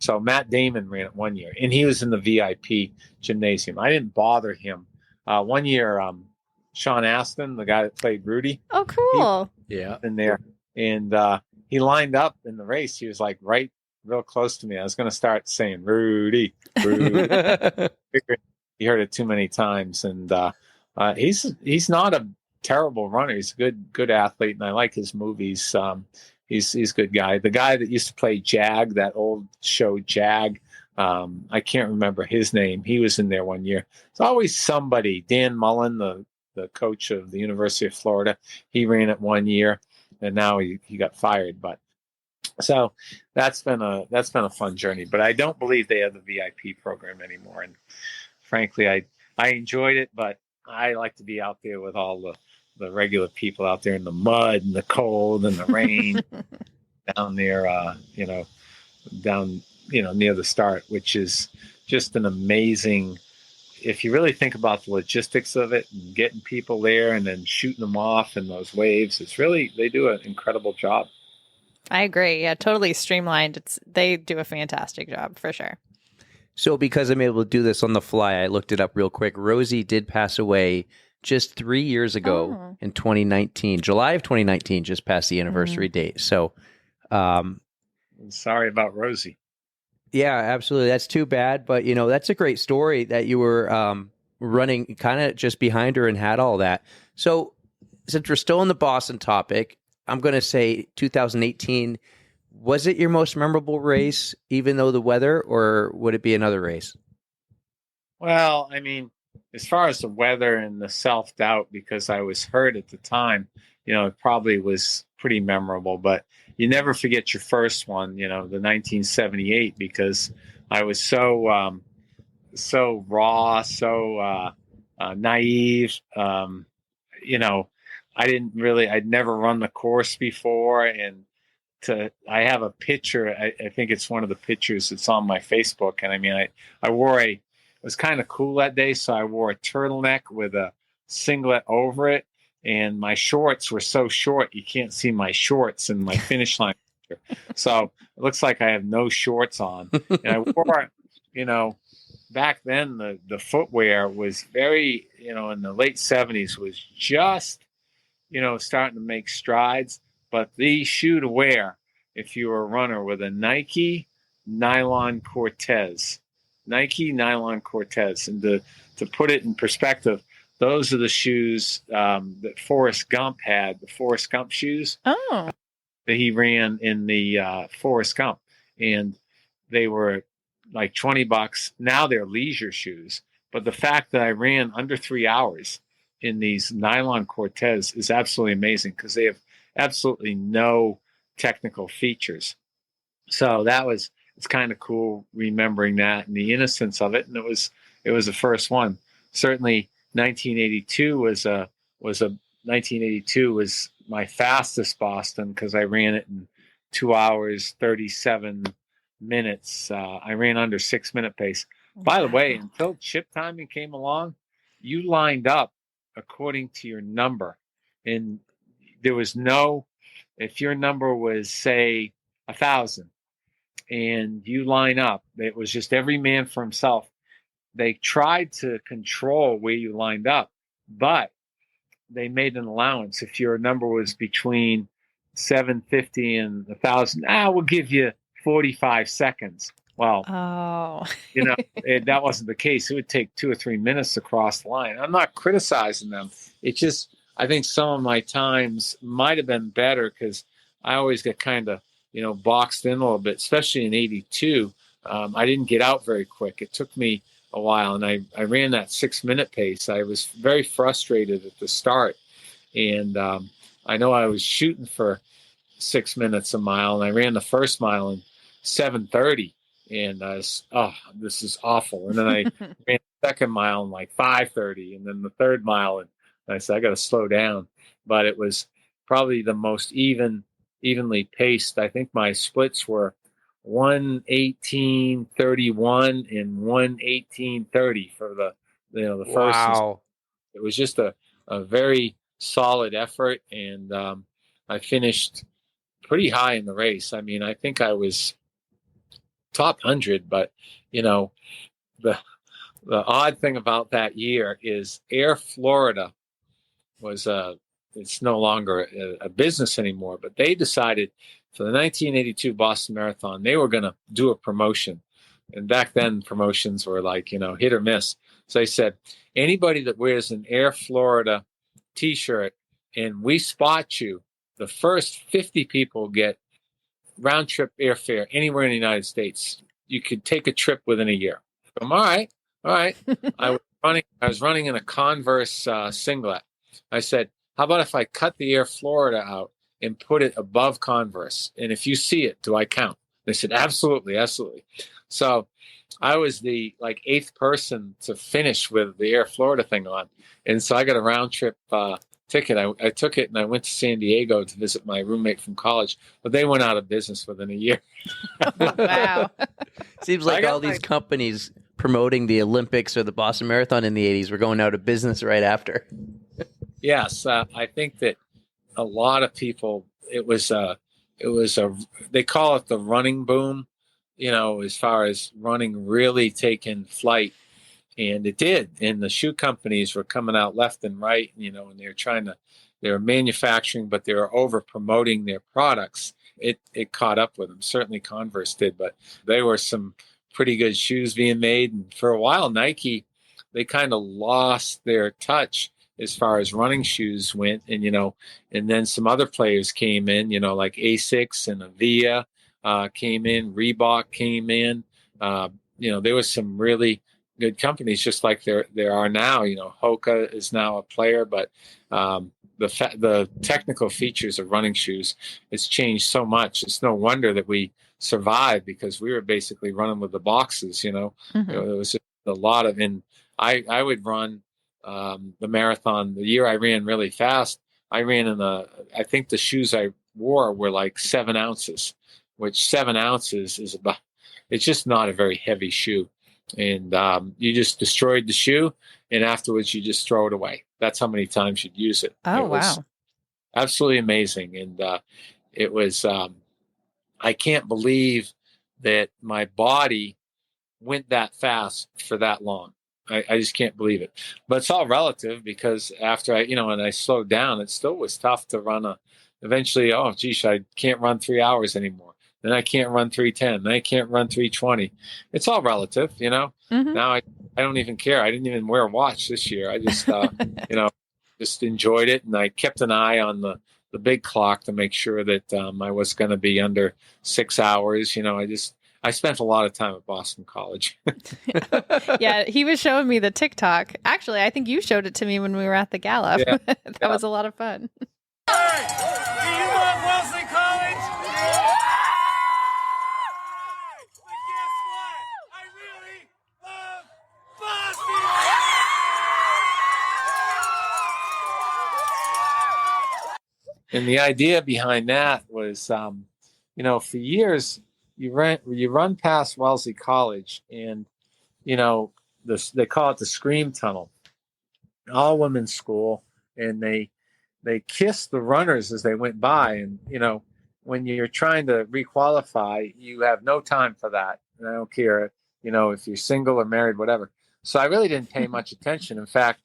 S3: So Matt Damon ran it one year, and he was in the VIP gymnasium. I didn't bother him. One year, Sean Astin, the guy that played Rudy.
S2: Oh, cool.
S3: In there. And he lined up in the race. He was like right real close to me. I was going to start saying, Rudy. He heard it too many times. And he's not a terrible runner. He's a good athlete, and I like his movies. He's a good guy. The guy that used to play Jag, that old show Jag, I can't remember his name. He was in there one year. It's always somebody. Dan Mullen, the coach of the University of Florida, he ran it one year, and now he got fired. But So that's been a fun journey. But I don't believe they have the VIP program anymore. And frankly, I enjoyed it, but I like to be out there with all the regular people out there in the mud and the cold and the rain down there, down near the start, which is just an amazing. If you really think about the logistics of it and getting people there and then shooting them off in those waves, they do an incredible job.
S2: I agree. Yeah, totally streamlined. They do a fantastic job for sure.
S4: So because I'm able to do this on the fly, I looked it up real quick. Rosie did pass away just 3 years ago in 2019. July of 2019 just passed the anniversary date. So
S3: I'm sorry about Rosie.
S4: Yeah, absolutely. That's too bad. But, that's a great story that you were running kind of just behind her and had all that. So since we're still on the Boston topic, I'm going to say 2018, was it your most memorable race, even though the weather, or would it be another race?
S3: Well, I mean, as far as the weather and the self-doubt, because I was hurt at the time, it probably was pretty memorable. But you never forget your first one, the 1978, because I was so raw, so naive. I'd never run the course before. And I have a picture. I think it's one of the pictures that's on my Facebook. And I mean, I wore it was kind of cool that day. So I wore a turtleneck with a singlet over it. And my shorts were so short, you can't see my shorts in my finish line picture. So it looks like I have no shorts on. And I wore, back then the footwear was very, in the late 70s was just, starting to make strides. But the shoe to wear if you were a runner with a Nike Nylon Cortez. And to put it in perspective, those are the shoes that Forrest Gump had, the Forrest Gump shoes that he ran in the Forrest Gump. And they were like $20. Now they're leisure shoes. But the fact that I ran under 3 hours in these nylon Cortez is absolutely amazing because they have absolutely no technical features. So it's kind of cool remembering that and the innocence of it. And it was the first one. Certainly 1982 was my fastest Boston because I ran it in 2 hours, 37 minutes. I ran under 6 minute pace. By the way, until chip timing came along, you lined up according to your number. And there was if your number was, say, 1,000 and you line up, it was just every man for himself. They tried to control where you lined up, but they made an allowance. If your number was between 750 and 1,000, we'll give you 45 seconds. Well, that wasn't the case. It would take 2 or 3 minutes to cross the line. I'm not criticizing them. It's just, I think some of my times might have been better because I always get kind of, boxed in a little bit, especially in 82. I didn't get out very quick. It took me a while, and I ran that 6 minute pace. I was very frustrated at the start, and I know I was shooting for 6 minutes a mile, and I ran the first mile in 7:30, and I was, this is awful. And then I ran the second mile in like 5:30, and then the third mile, and I said I got to slow down. But it was probably the most evenly paced. I think my splits were 1:18:31 and 1:18:30 for the first.
S4: Wow.
S3: It was just a very solid effort, and I finished pretty high in the race. I mean, I think I was top 100, but the odd thing about that year is Air Florida was it's no longer a business anymore, but they decided for the 1982 Boston Marathon, they were going to do a promotion. And back then promotions were like, hit or miss. So they said, anybody that wears an Air Florida t-shirt and we spot you, the first 50 people get round trip airfare anywhere in the United States. You could take a trip within a year. I'm all right. I was running in a Converse singlet. I said, how about if I cut the Air Florida out and put it above Converse. And if you see it, do I count? They said, absolutely, absolutely. So I was the like 8th person to finish with the Air Florida thing on. And so I got a round trip ticket. I took it and I went to San Diego to visit my roommate from college, but they went out of business within a year.
S2: Wow.
S4: Seems like all these companies promoting the Olympics or the Boston Marathon in the 80s were going out of business right after.
S3: Yes, I think that a lot of people, it was they call it the running boom, as far as running really taking flight. And it did. And the shoe companies were coming out left and right, and they were manufacturing, but they were over promoting their products. It caught up with them. Certainly Converse did, but there were some pretty good shoes being made. And for a while, Nike, they kind of lost their touch as far as running shoes went. And, and then some other players came in, like Asics and Avia came in, Reebok came in. There was some really good companies, just like there are now. Hoka is now a player, but the technical features of running shoes has changed so much. It's no wonder that we survived, because we were basically running with the boxes.
S2: Mm-hmm.
S3: There was just a lot of, and I would run the marathon. The year I ran really fast, I ran I think the shoes I wore were like 7 ounces, which 7 ounces is it's just not a very heavy shoe. And you just destroyed the shoe, and afterwards you just throw it away. That's how many times you'd use it.
S2: Oh,
S3: it was
S2: wow.
S3: absolutely amazing. And it was, I can't believe that my body went that fast for that long. I just can't believe it. But it's all relative, because after when I slowed down, it still was tough to run eventually, oh, geez, I can't run 3 hours anymore. Then I can't run 3:10. Then I can't run 3:20. It's all relative,
S2: Mm-hmm.
S3: Now I don't even care. I didn't even wear a watch this year. I just, just enjoyed it. And I kept an eye on the big clock to make sure that I was going to be under 6 hours. I spent a lot of time at Boston College.
S2: Yeah, he was showing me the TikTok. Actually, I think you showed it to me when we were at the Gallop.
S3: Yeah.
S2: That was a lot of fun.
S5: Hey, do you love Wellesley College? But guess what? I really love Boston!
S3: And the idea behind that was, for years you run past Wellesley College, and they call it the Scream Tunnel, all women's school, and they kissed the runners as they went by. And when you're trying to requalify, you have no time for that. And I don't care, if you're single or married, whatever. So I really didn't pay much attention. In fact,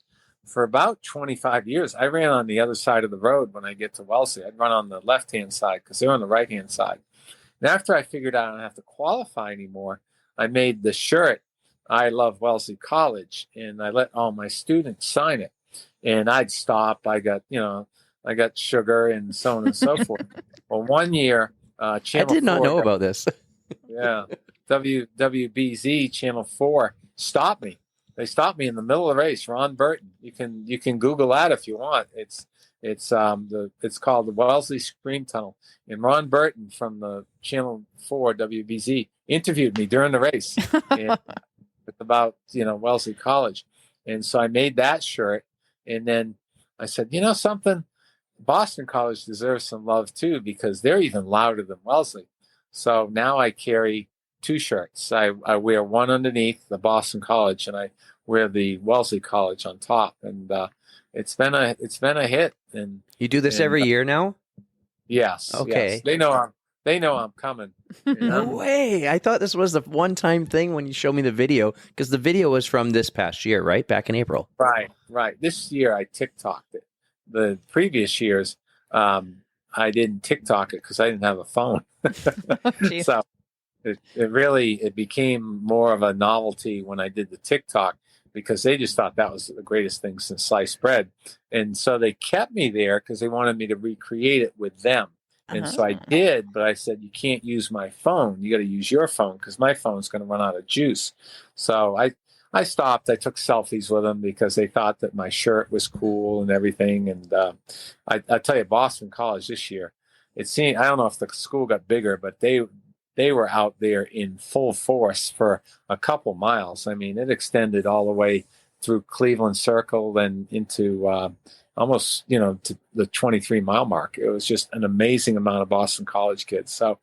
S3: for about 25 years, I ran on the other side of the road when I get to Wellesley. I'd run on the left-hand side because they're on the right-hand side. And after I figured out I don't have to qualify anymore, I made the shirt, I Love Wellesley College, and I let all my students sign it. And I'd stop. I got sugar and so on and so forth. Well, one year, Channel
S4: I did not
S3: 4
S4: know about this.
S3: Yeah, WBZ Channel 4 stopped me. They stopped me in the middle of the race. Ron Burton. You can Google that if you want. It's called the Wellesley Scream Tunnel. And Ron Burton from the Channel 4 WBZ interviewed me during the race. And it's about Wellesley College. And so I made that shirt. And then I said, something, Boston College deserves some love too, because they're even louder than Wellesley. So now I carry 2 shirts. I wear one underneath the Boston College, and I wear the Wellesley College on top. And it's been a hit. And
S4: You do this every year now?
S3: Yes.
S4: Okay.
S3: Yes. They know I'm coming.
S4: No way. I thought this was the one-time thing when you showed me the video, because the video was from this past year, right? Back in April.
S3: Right. This year I TikToked it. The previous years, I didn't TikTok it because I didn't have a phone. So it became more of a novelty when I did the TikTok, because they just thought that was the greatest thing since sliced bread. And so they kept me there because they wanted me to recreate it with them. And so I did, but I said, you can't use my phone. You got to use your phone, because my phone's going to run out of juice. So I stopped. I took selfies with them because they thought that my shirt was cool and everything. And I tell you, Boston College this year, it seemed, I don't know if the school got bigger, but they were out there in full force for a couple miles. I mean, it extended all the way through Cleveland Circle and into almost, to the 23-mile mark. It was just an amazing amount of Boston College kids. So,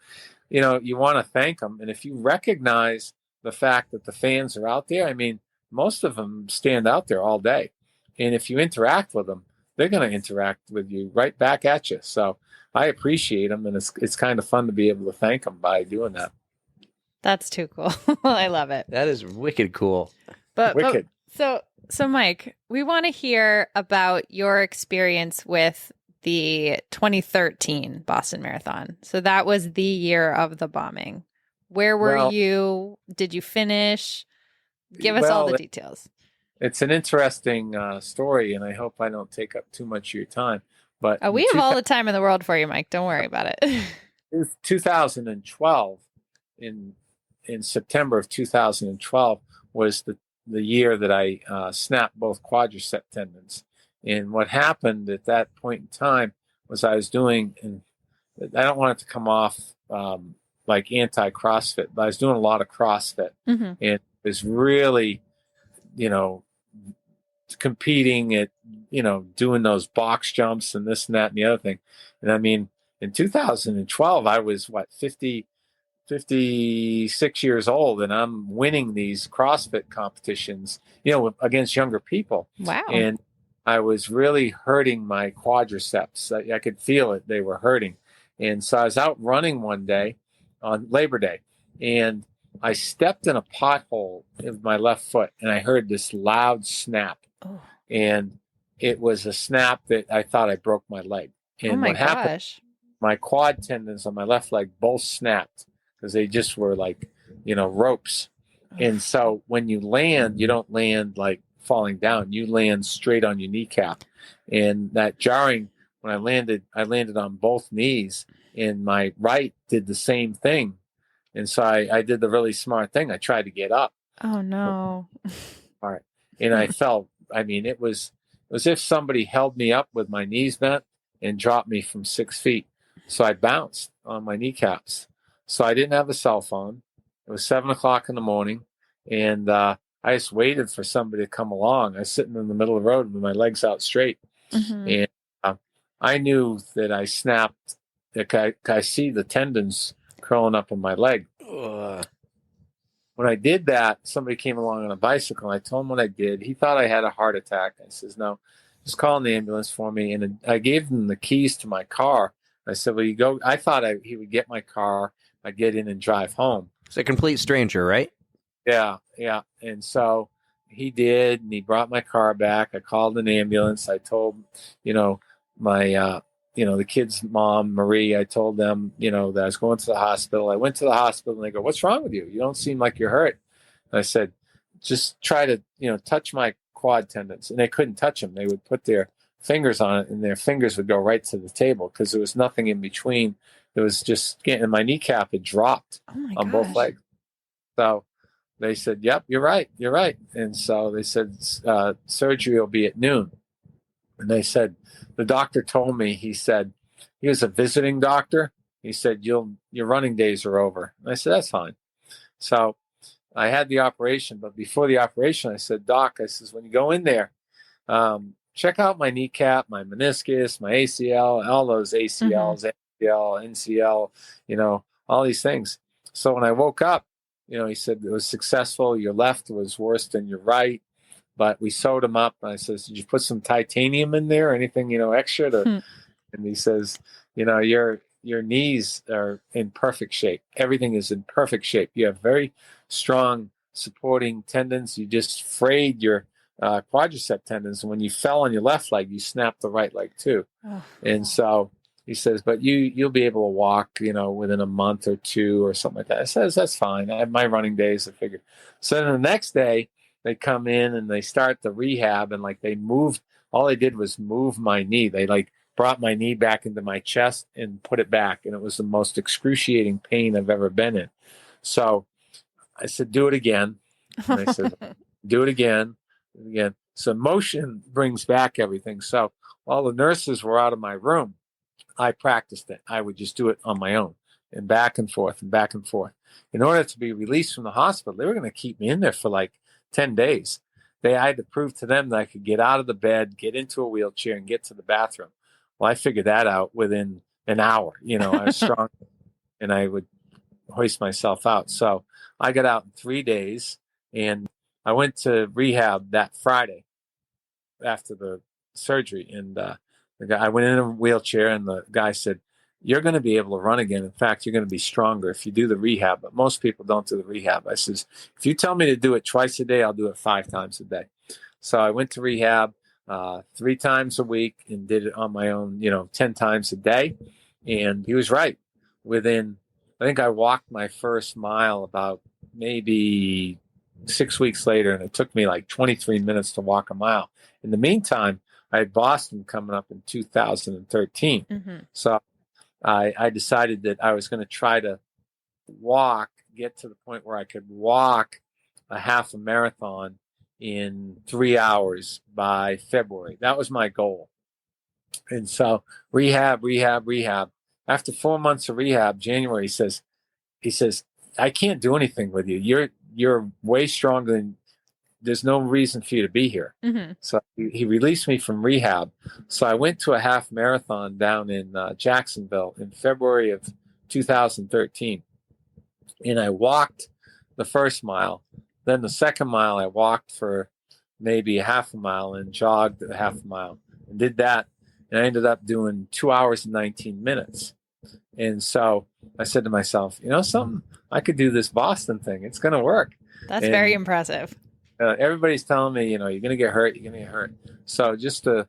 S3: you want to thank them. And if you recognize the fact that the fans are out there, I mean, most of them stand out there all day. And if you interact with them, they're going to interact with you right back at you. So I appreciate them. And it's kind of fun to be able to thank them by doing that.
S2: That's too cool. I love it.
S4: That is wicked cool.
S2: Wicked. So Mike, we want to hear about your experience with the 2013 Boston Marathon. So that was the year of the bombing. Where were you? Did you finish? Give us all the details.
S3: It's an interesting story, and I hope I don't take up too much of your time. But
S2: we have all the time in the world for you, Mike. Don't worry about it.
S3: It was 2012. In September of 2012 was the year that I snapped both quadricep tendons. And what happened at that point in time was I was doing, and I don't want it to come off like anti-CrossFit, but I was doing a lot of CrossFit.
S2: Mm-hmm.
S3: And it was really, competing at, doing those box jumps and this and that and the other thing. And I mean, in 2012, I was 56 years old, and I'm winning these CrossFit competitions, against younger people.
S2: Wow.
S3: And I was really hurting my quadriceps. I could feel it. They were hurting. And so I was out running one day on Labor Day, and I stepped in a pothole with my left foot, and I heard this loud snap.
S2: Oh.
S3: And it was a snap that I thought I broke my leg. And
S2: what happened,
S3: my quad tendons on my left leg both snapped because they just were like, ropes. And so when you land, you don't land like falling down. You land straight on your kneecap. And that jarring, when I landed on both knees, and my right did the same thing. And so I did the really smart thing. I tried to get up.
S2: Oh, no.
S3: All right. And I felt, it was as if somebody held me up with my knees bent and dropped me from 6 feet. So I bounced on my kneecaps. So I didn't have a cell phone. It was 7:00 in the morning. And I just waited for somebody to come along. I was sitting in the middle of the road with my legs out straight.
S2: Mm-hmm.
S3: And I knew that I snapped. I see the tendons curling up in my leg.
S4: Ugh.
S3: When I did that, somebody came along on a bicycle. I told him what I did. He thought I had a heart attack. I says, no, just call an ambulance for me. And I gave him the keys to my car. I said, well, you go. I thought he would get my car. I'd get in and drive home.
S4: It's a complete stranger, right?
S3: Yeah. And so he did, and he brought my car back. I called an ambulance. I told, my, the kid's mom, Marie, I told them, that I was going to the hospital. I went to the hospital, and they go, what's wrong with you? You don't seem like you're hurt. And I said, just try to, touch my quad tendons. And they couldn't touch them. They would put their fingers on it, and their fingers would go right to the table because there was nothing in between. It was just getting, my kneecap had dropped on both legs. So they said, yep, you're right. And so they said, surgery will be at noon. And they said, the doctor told me, he said, he was a visiting doctor. He said, your running days are over. And I said, that's fine. So I had the operation, but before the operation, I said, Doc, I says, when you go in there, check out my kneecap, my meniscus, my ACL, all those ACLs, ACL, NCL, all these things. So when I woke up, he said it was successful. Your left was worse than your right, but we sewed them up. And I says, did you put some titanium in there or anything, extra to, and he says, your knees are in perfect shape. Everything is in perfect shape. You have very strong supporting tendons. You just frayed your quadricep tendons. And when you fell on your left leg, you snapped the right leg too. Oh. And so he says, but you'll be able to walk, within a month or two or something like that. I says, that's fine. I have my running days, I figured. So then the next day they come in and they start the rehab, and all they did was move my knee. They brought my knee back into my chest and put it back. And it was the most excruciating pain I've ever been in. So I said, do it again. And I said, do it again. So motion brings back everything. So while the nurses were out of my room, I practiced it. I would just do it on my own and back and forth and back and forth. In order to be released from the hospital, they were going to keep me in there for like 10 days. I had to prove to them that I could get out of the bed, get into a wheelchair, and get to the bathroom. Well, I figured that out within an hour. I was strong and I would hoist myself out. So I got out in 3 days, and I went to rehab that Friday after the surgery. And I went in a wheelchair, and the guy said, "You're going to be able to run again. In fact, you're going to be stronger if you do the rehab. But most people don't do the rehab." I says, "If you tell me to do it twice a day, I'll do it 5 times a day." So I went to rehab 3 times a week and did it on my own, 10 times a day. And he was right. I think I walked my first mile about maybe 6 weeks later, and it took me like 23 minutes to walk a mile. In the meantime, I had Boston coming up in 2013.
S2: Mm-hmm.
S3: So I decided that I was going to try to get to the point where I could walk a half a marathon in 3 hours by February. That was my goal. And so rehab. After 4 months of rehab, January, he says, "I can't do anything with you. You're way stronger than, there's no reason for you to be here."
S2: Mm-hmm.
S3: So he released me from rehab. So I went to a half marathon down in Jacksonville in February of 2013. And I walked the first mile. Then the second mile, I walked for maybe a half a mile and jogged a half a mile and did that. And I ended up doing 2 hours and 19 minutes. And so I said to myself, something, I could do this Boston thing. It's going to work.
S2: That's very impressive.
S3: Everybody's telling me, you're going to get hurt. You're going to get hurt. So just to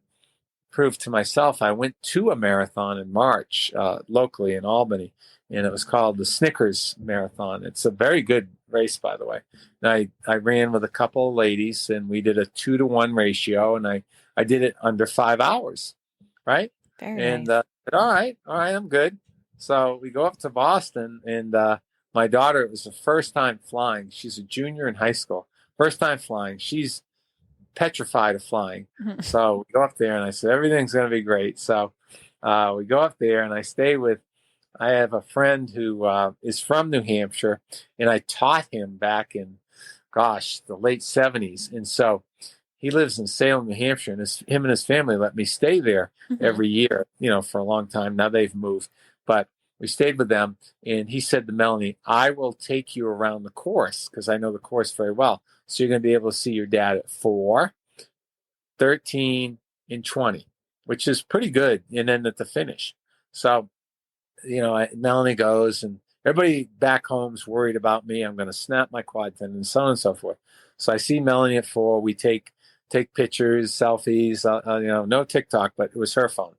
S3: prove to myself, I went to a marathon in March locally in Albany, and it was called the Snickers Marathon. It's a very good race, by the way. And I ran with a couple of ladies, and we did a 2-to-1 ratio, and I did it under 5 hours, right?
S2: Very nice.
S3: All right, I'm good. So we go up to Boston, and my daughter, it was the first time flying. She's a junior in high school. First time flying. She's petrified of flying.
S2: Mm-hmm.
S3: So we go up there, and I said, everything's going to be great. So we go up there, and I have a friend who is from New Hampshire, and I taught him back in, the late 70s. And so he lives in Salem, New Hampshire, and him and his family let me stay there every year, for a long time. Now they've moved, but we stayed with them. And he said to Melanie, "I will take you around the course because I know the course very well. So you're going to be able to see your dad at 4, 13, and 20, which is pretty good. And then at the finish." So, Melanie goes, and everybody back home's worried about me. I'm going to snap my quad tendon and so on and so forth. So I see Melanie at 4. We take pictures, selfies, no TikTok, but it was her phone.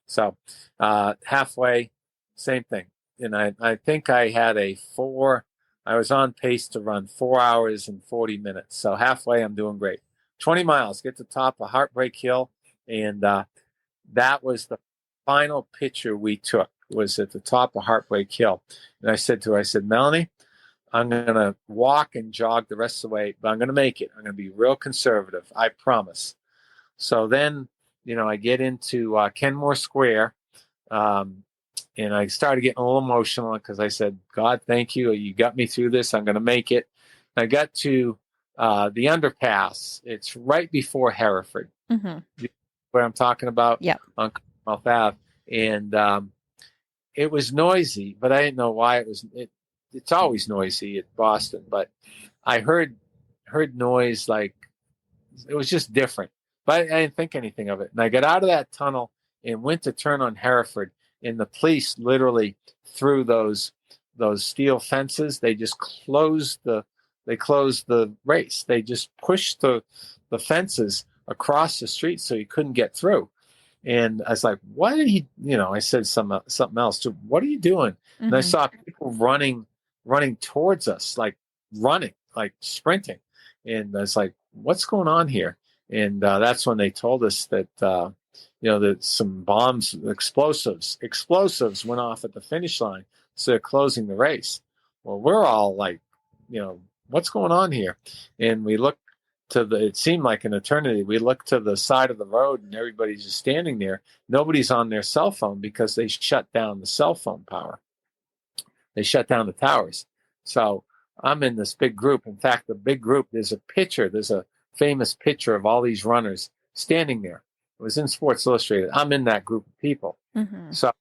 S3: So halfway, same thing. And I think I had I was on pace to run 4 hours and 40 minutes. So halfway, I'm doing great. 20 miles, get to the top of Heartbreak Hill. And that was the final picture we took, was at the top of Heartbreak Hill. And I said to her, Melanie, I'm going to walk and jog the rest of the way, but I'm going to make it. I'm going to be real conservative. I promise. So then, I get into Kenmore Square, and I started getting a little emotional because I said, "God, thank you. You got me through this. I'm going to make it." I got to the underpass. It's right before Hereford, where I'm talking about, on Commonwealth Ave. And it was noisy, but I didn't know why it was. It's always noisy at Boston, but I heard noise, like it was just different. But I didn't think anything of it. And I got out of that tunnel and went to turn on Hereford, and the police literally threw those steel fences. They just closed the race. They just pushed the fences across the street so you couldn't get through. And I was like, "What did he?" I said something else too. "What are you doing?" Mm-hmm. And I saw people running towards us, like running, like sprinting. And I was like, "What's going on here?" And that's when they told us that that some bombs, explosives went off at the finish line, so they're closing the race. Well, we're all like, what's going on here? And we look it seemed like an eternity. We looked to the side of the road and everybody's just standing there. Nobody's on their cell phone because they shut down the cell phone power. They shut down the towers. So I'm in this big group. In fact, the big group, there's a famous picture of all these runners standing there. It was in Sports Illustrated. I'm in that group of people.
S2: Mm-hmm.
S3: So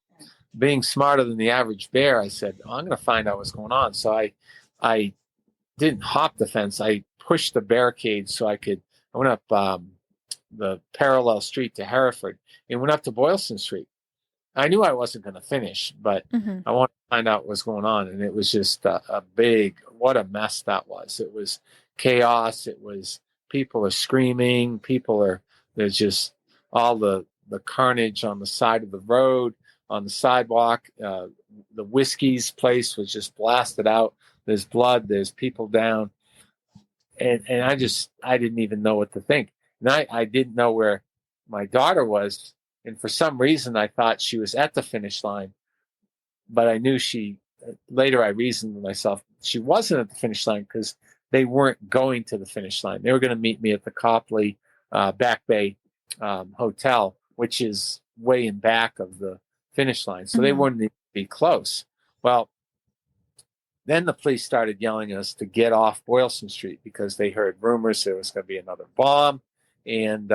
S3: being smarter than the average bear, I said, I'm going to find out what's going on. So I didn't hop the fence. I pushed the barricade so I went up the parallel street to Hereford and went up to Boylston Street. I knew I wasn't going to finish, but I wanted to find out what was going on. And it was just what a mess that was. It was chaos. It was, people are screaming. There's just all the carnage on the side of the road, on the sidewalk. The Whiskey's place was just blasted out. There's blood. There's people down. And I didn't even know what to think. And I didn't know where my daughter was. And for some reason, I thought she was at the finish line, but I knew later I reasoned with myself, she wasn't at the finish line because they weren't going to the finish line. They were going to meet me at the Copley Back Bay Hotel, which is way in back of the finish line. So they wouldn't even be close. Well, then the police started yelling at us to get off Boylston Street because they heard rumors there was going to be another bomb. And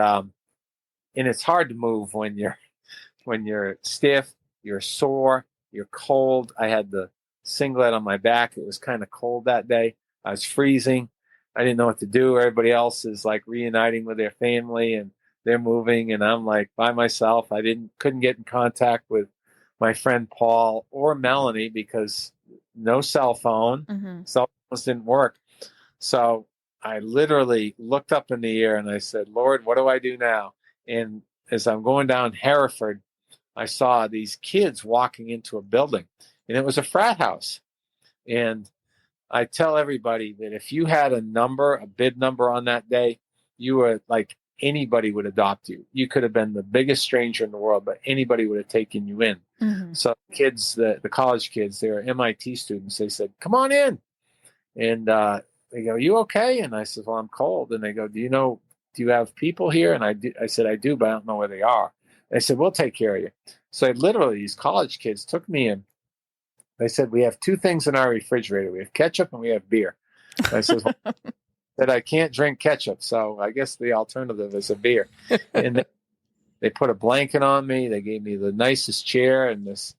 S3: it's hard to move when you're stiff, you're sore, you're cold. I had the singlet on my back. It was kind of cold that day. I was freezing. I didn't know what to do. Everybody else is like reuniting with their family and they're moving, and I'm like by myself. I couldn't get in contact with my friend Paul or Melanie because no cell phone. Cell phones didn't work. So I literally looked up in the air and I said, Lord, what do I do now? And as I'm going down Hereford, I saw these kids walking into a building, and it was a frat house. And I tell everybody that if you had a bid number on that day, you were like, anybody would adopt you. You could have been the biggest stranger in the world, but anybody would have taken you in. So kids, the college kids, they were MIT students. They said, come on in. And they go, you okay? And I said, well, I'm cold. And they go, do you have people here? And I said, I do, but I don't know where they are. They said, we'll take care of you. So these college kids took me in. They said, we have two things in our refrigerator. We have ketchup and we have beer. And I said, well, that I can't drink ketchup. So I guess the alternative is a beer. And they put a blanket on me. They gave me the nicest chair. And this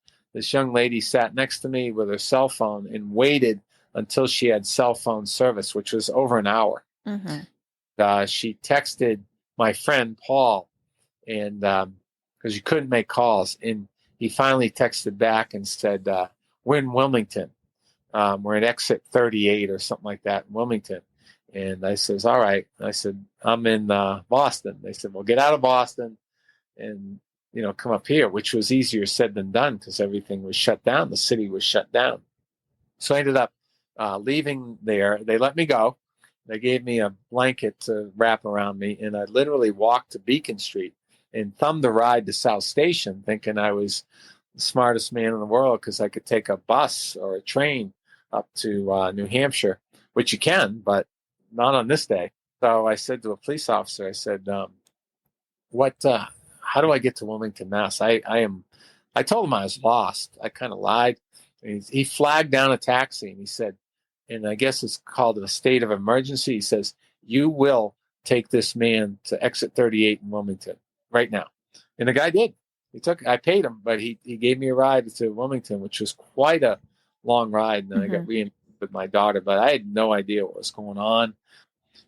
S3: young lady sat next to me with her cell phone and waited until she had cell phone service, which was over an hour. She texted my friend Paul, and because you couldn't make calls, and he finally texted back and said, we're in Wilmington. We're at exit 38 or something like that in Wilmington. And I says, all right. I said, I'm in Boston. They said, well, get out of Boston and, come up here, which was easier said than done because everything was shut down. The city was shut down. So I ended up leaving there. They let me go. They gave me a blanket to wrap around me, and I literally walked to Beacon Street and thumbed a ride to South Station, thinking I was the smartest man in the world because I could take a bus or a train up to New Hampshire, which you can, but not on this day. So I said to a police officer, I said, how do I get to Wilmington, Mass? I told him I was lost. I kind of lied. He flagged down a taxi and he said, and I guess it's called a state of emergency. He says, you will take this man to exit 38 in Wilmington right now. And the guy did. I paid him, but he gave me a ride to Wilmington, which was quite a long ride. And then I got reunited with my daughter, but I had no idea what was going on.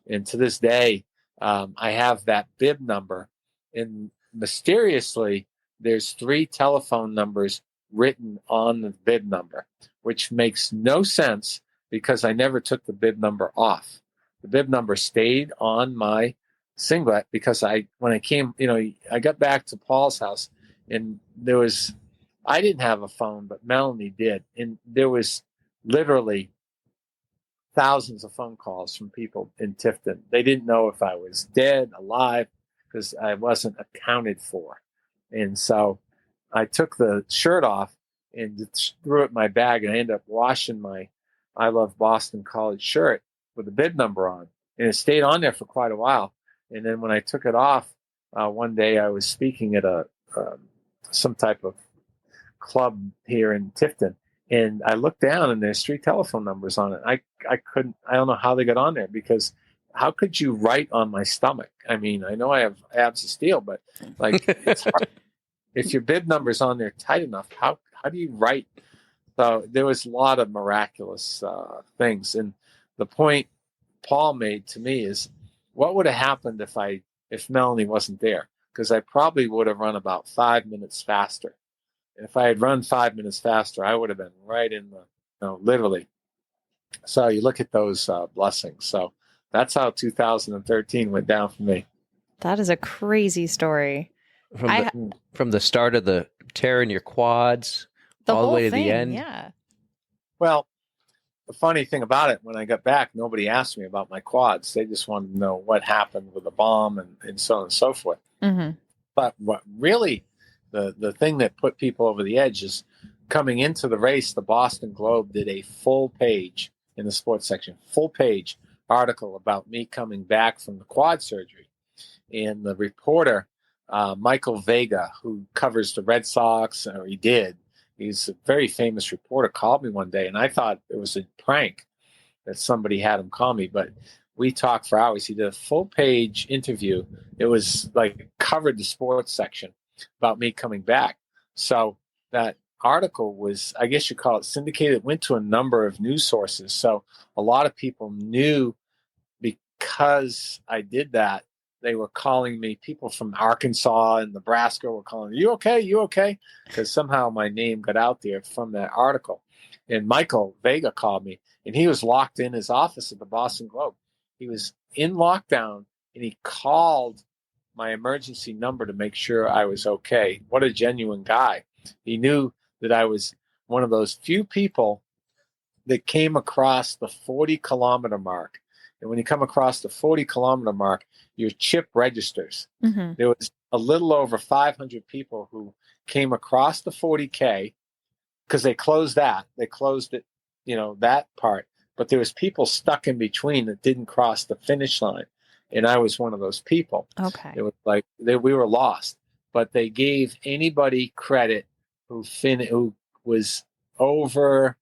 S3: And to this day, I have that bib number. And mysteriously, there's 3 telephone numbers written on the bib number, which makes no sense because I never took the bib number off. The bib number stayed on my singlet because when I came, I got back to Paul's house and I didn't have a phone, but Melanie did. And there was literally thousands of phone calls from people in Tifton. They didn't know if I was dead, alive, because I wasn't accounted for. And so I took the shirt off and threw it in my bag, and I ended up washing my I Love Boston College shirt with a bib number on. and it stayed on there for quite a while. And then when I took it off, one day I was speaking at some type of club here in Tifton, and I looked down and there's 3 telephone numbers on it. I don't know how they got on there, because how could you write on my stomach? I mean, I know I have abs of steel, but like, it's hard. If your bib number's on there tight enough, how do you write? So there was a lot of miraculous things. And the point Paul made to me is, what would have happened if Melanie wasn't there? Because I probably would have run about 5 minutes faster. And if I had run 5 minutes faster, I would have been right in the, literally. So you look at those blessings. So that's how 2013 went down for me.
S6: That is a crazy story.
S4: From the start of the tear in your quads all the way to the end.
S6: Yeah.
S3: Well, the funny thing about it, when I got back, nobody asked me about my quads. They just wanted to know what happened with the bomb and so on and so forth.
S6: Mm-hmm.
S3: But what really, the thing that put people over the edge is, coming into the race, the Boston Globe did a full page in the sports section, full page article about me coming back from the quad surgery. And the reporter, Michael Vega, who covers the Red Sox, or he's a very famous reporter, called me one day, and I thought it was a prank that somebody had him call me, but we talked for hours. He did a full page interview. It was like, covered the sports section about me coming back. So that article was, I guess you call it syndicated. It went to a number of news sources. So a lot of people knew, because I did that. They were calling me, people from Arkansas and Nebraska were calling, you okay? You okay? Because somehow my name got out there from that article. And Michael Vega called me, and he was locked in his office at the Boston Globe. He was in lockdown, and he called my emergency number to make sure I was okay. What a genuine guy. He knew that I was one of those few people that came across the 40-kilometer mark. And when you come across the 40-kilometer mark, your chip registers.
S6: Mm-hmm.
S3: There was a little over 500 people who came across the 40K, because they closed that. They closed it, that part. But there was people stuck in between that didn't cross the finish line. And I was one of those people.
S6: Okay.
S3: It was like we were lost. But they gave anybody credit who was over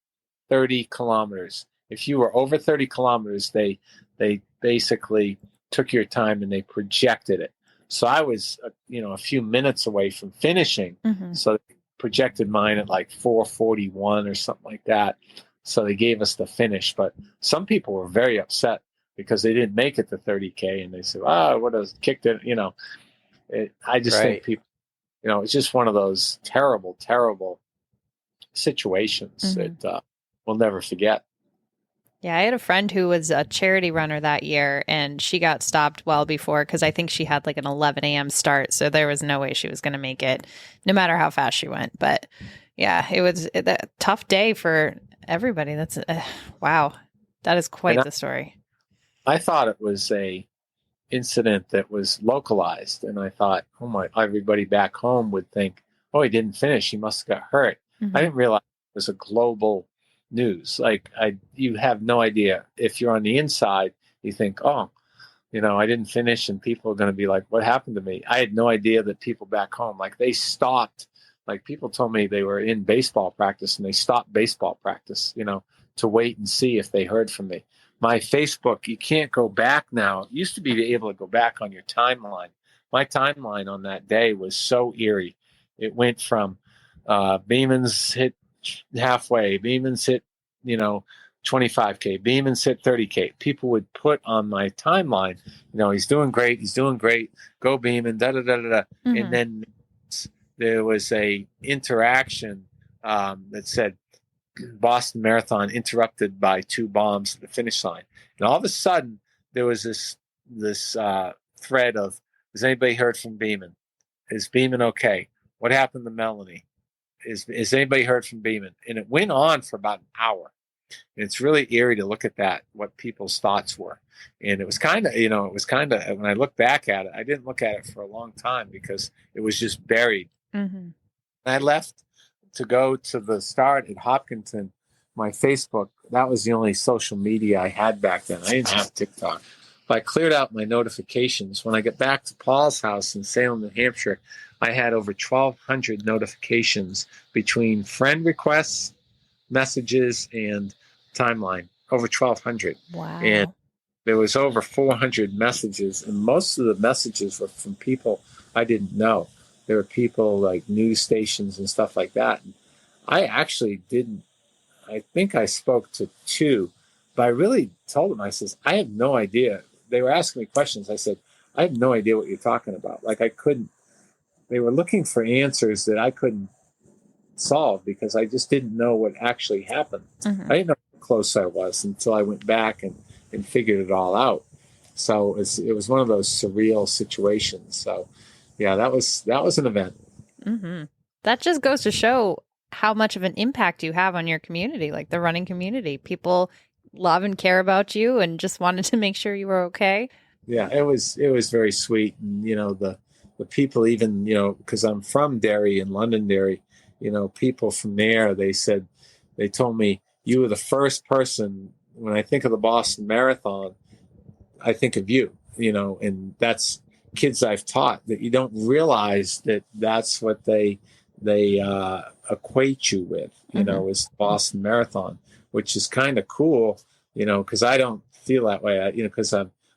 S3: 30 kilometers. If you were over 30 kilometers, they basically took your time and they projected it. So I was, a few minutes away from finishing.
S6: Mm-hmm.
S3: So they projected mine at like 4:41 or something like that. So they gave us the finish. But some people were very upset because they didn't make it to 30K, and they said, what has kicked it? I just think people, it's just one of those terrible, terrible situations
S6: Mm-hmm.
S3: that we'll never forget.
S6: Yeah, I had a friend who was a charity runner that year, and she got stopped well before, because I think she had like an 11 a.m. start. So there was no way she was going to make it, no matter how fast she went. But yeah, it was a tough day for everybody. That's wow. That is quite the story.
S3: I thought it was a incident that was localized. And I thought, everybody back home would think, he didn't finish. He must have got hurt.
S6: Mm-hmm.
S3: I didn't realize it was a global news. Like, you have no idea. If you're on the inside, you think, I didn't finish, and people are going to be like, what happened to me? I had no idea that people back home, like, they stopped. Like, people told me they were in baseball practice, and they stopped baseball practice, to wait and see if they heard from me. My Facebook, you can't go back now. It used to be able to go back on your timeline. My timeline on that day was so eerie. It went from Beeman's hit halfway, Beeman's hit 25K, Beeman's hit 30K. People would put on my timeline, he's doing great, go Beeman, da da da da da.
S6: Mm-hmm.
S3: And then there was a interaction that said Boston Marathon interrupted by 2 bombs at the finish line. And all of a sudden there was this thread of, has anybody heard from Beeman? Is Beeman okay? What happened to Melanie? Is anybody heard from Beeman? And it went on for about an hour. And it's really eerie to look at that, what people's thoughts were. And it was kind of, when I look back at it, I didn't look at it for a long time because it was just buried.
S6: Mm-hmm.
S3: I left to go to the start at Hopkinton. My Facebook, that was the only social media I had back then. I didn't have TikTok. But I cleared out my notifications. When I get back to Paul's house in Salem, New Hampshire, I had over 1,200 notifications between friend requests, messages, and timeline. Over 1,200.
S6: Wow.
S3: And there was over 400 messages, and most of the messages were from people I didn't know. There were people like news stations and stuff like that. And I actually didn't. I think I spoke to 2, but I really told them, I says, I have no idea. They were asking me questions. I said, I have no idea what you're talking about. Like I couldn't, they were looking for answers that I couldn't solve because I just didn't know what actually happened.
S6: Mm-hmm.
S3: I didn't know how close I was until I went back and figured it all out. So it was one of those surreal situations. So yeah, that was an event.
S6: Mm-hmm. That just goes to show how much of an impact you have on your community, like the running community. People love and care about you and just wanted to make sure you were okay.
S3: Yeah, it was very sweet. And, the people even, because I'm from Derry and Londonderry, people from there, they told me, you were the first person, when I think of the Boston Marathon, I think of you, and that's kids I've taught, that you don't realize that that's what they equate you with, is Boston Marathon, which is kind of cool, because I don't feel that way, because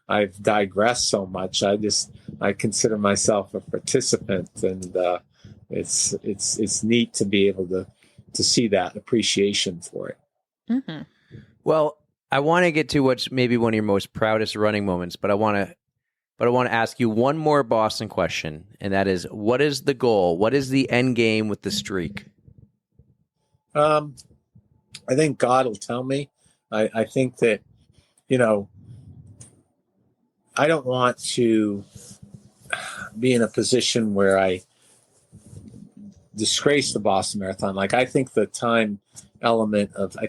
S3: I've digressed so much. I consider myself a participant, and it's neat to be able to see that appreciation for it.
S6: Mm-hmm.
S4: Well, I want to get to what's maybe one of your most proudest running moments, but I want to ask you one more Boston question, and that is, what is the goal? What is the end game with the streak?
S3: I think God will tell me. I think that, I don't want to be in a position where I disgrace the Boston Marathon. Like, I think the time element of, I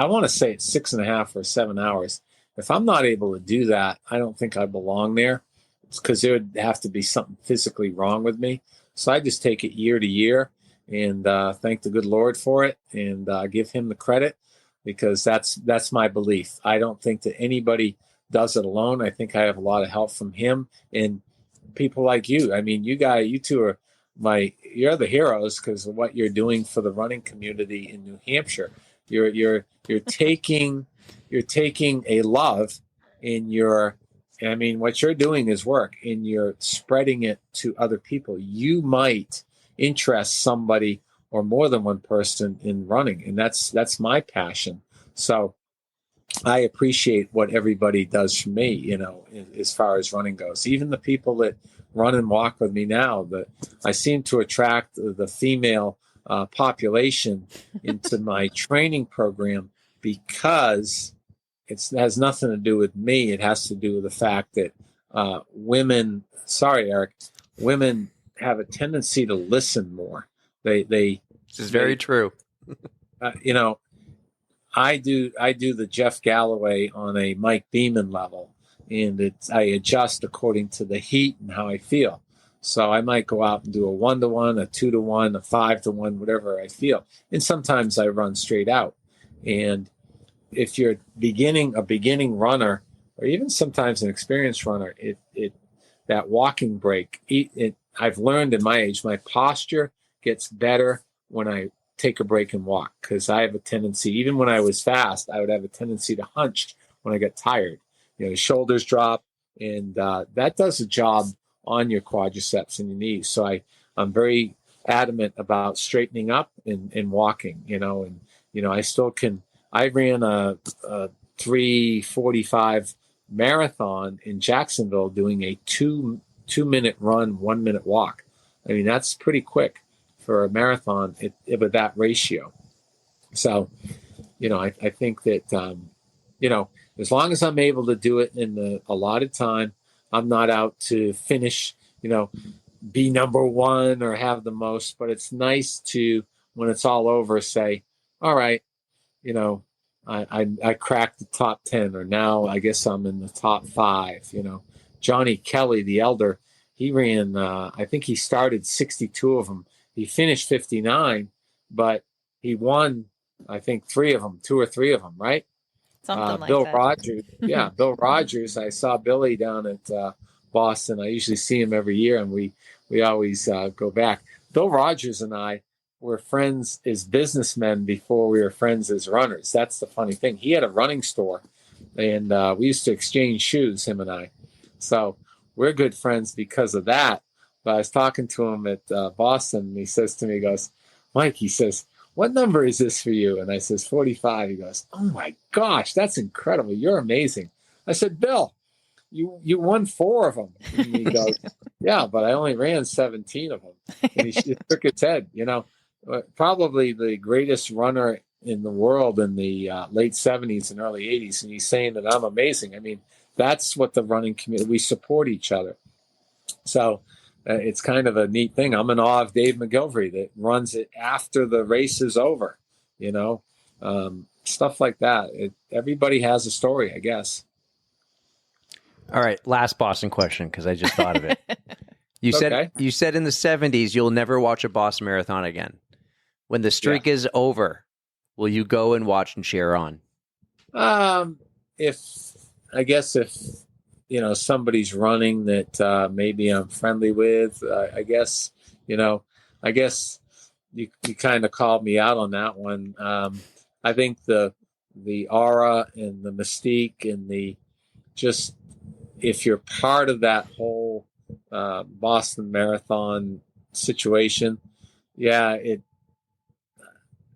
S3: want to say it's 6.5 or 7 hours. If I'm not able to do that, I don't think I belong there. It's because there would have to be something physically wrong with me. So I just take it year to year and thank the good Lord for it, and give him the credit, because that's my belief. I don't think that anybody does it alone. I think I have a lot of help from him and people like you. I mean, you two are you're the heroes because of what you're doing for the running community in New Hampshire. You're taking a love what you're doing is work, and you're spreading it to other people. You might interest somebody or more than one person in running, and that's my passion. So I appreciate what everybody does for me, as far as running goes. Even the people that run and walk with me now, that I seem to attract the female population into my training program, because it has nothing to do with me. It has to do with the fact that women have a tendency to listen more. This
S4: is very true.
S3: I do the Jeff Galloway on a Mike Beeman level, and I adjust according to the heat and how I feel. So I might go out and do a 1-to-1, a 2-to-1, a 5-to-1, whatever I feel. And sometimes I run straight out. And if you're a beginning runner, or even sometimes an experienced runner, that walking break, I've learned in my age, my posture gets better when I take a break and walk, because I have a tendency, even when I was fast, I would have a tendency to hunch when I get tired. The shoulders drop, and that does a job on your quadriceps and your knees. So I'm very adamant about straightening up and walking, I still can. I ran a 3:45 marathon in Jacksonville doing a 2-minute run, 1-minute walk. I mean, that's pretty quick for a marathon with that ratio. So, I think that, as long as I'm able to do it in the allotted time, I'm not out to finish, be number one or have the most, but it's nice to, when it's all over, say, all right, I cracked the top 10, or now I guess I'm in the top 5. Johnny Kelly, the elder, he ran, I think he started 62 of them. He finished 59, but he won, I think, 2 or 3 of them, right?
S6: Something like
S3: Bill
S6: that.
S3: Rogers. Yeah, Bill Rogers. I saw Billy down at Boston. I usually see him every year, and we always go back. Bill Rogers and I were friends as businessmen before we were friends as runners. That's the funny thing. He had a running store, and we used to exchange shoes, him and I. So we're good friends because of that. But I was talking to him at Boston, and he says to me, he goes, Mike, he says, what number is this for you? And I says, 45. He goes, oh my gosh, that's incredible. You're amazing. I said, Bill, you won 4 of them. And he goes, yeah, but I only ran 17 of them. And he just shook his head. Probably the greatest runner in the world in the late 70s and early 80s. And he's saying that I'm amazing. I mean, that's what the running community, we support each other. So it's kind of a neat thing. I'm in awe of Dave McGillivray that runs it after the race is over, stuff like that. Everybody has a story, I guess.
S4: All right, last Boston question, because I just thought of it. You said in the 70s you'll never watch a Boston Marathon again. When the streak is over, will you go and watch and cheer on? If
S3: somebody's running that maybe I'm friendly with, I guess you kind of called me out on that one. I think the aura and the mystique and if you're part of that whole Boston Marathon situation,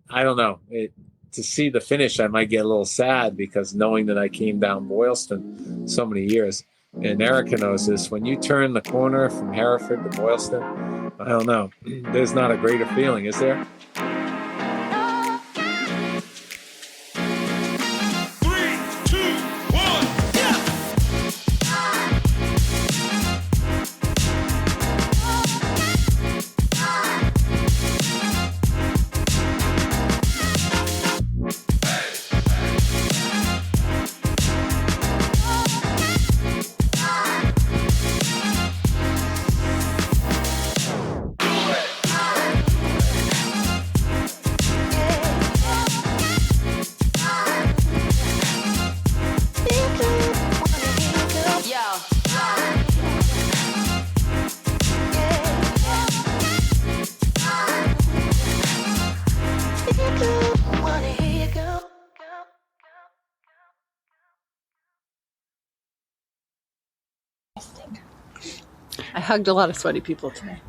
S3: I don't know. To see the finish, I might get a little sad because knowing that I came down Boylston so many years, and Erika knows this, when you turn the corner from Hereford to Boylston, I don't know, there's not a greater feeling, is there?
S5: 3, 2, 1, yeah!
S7: I hugged a lot of sweaty people today.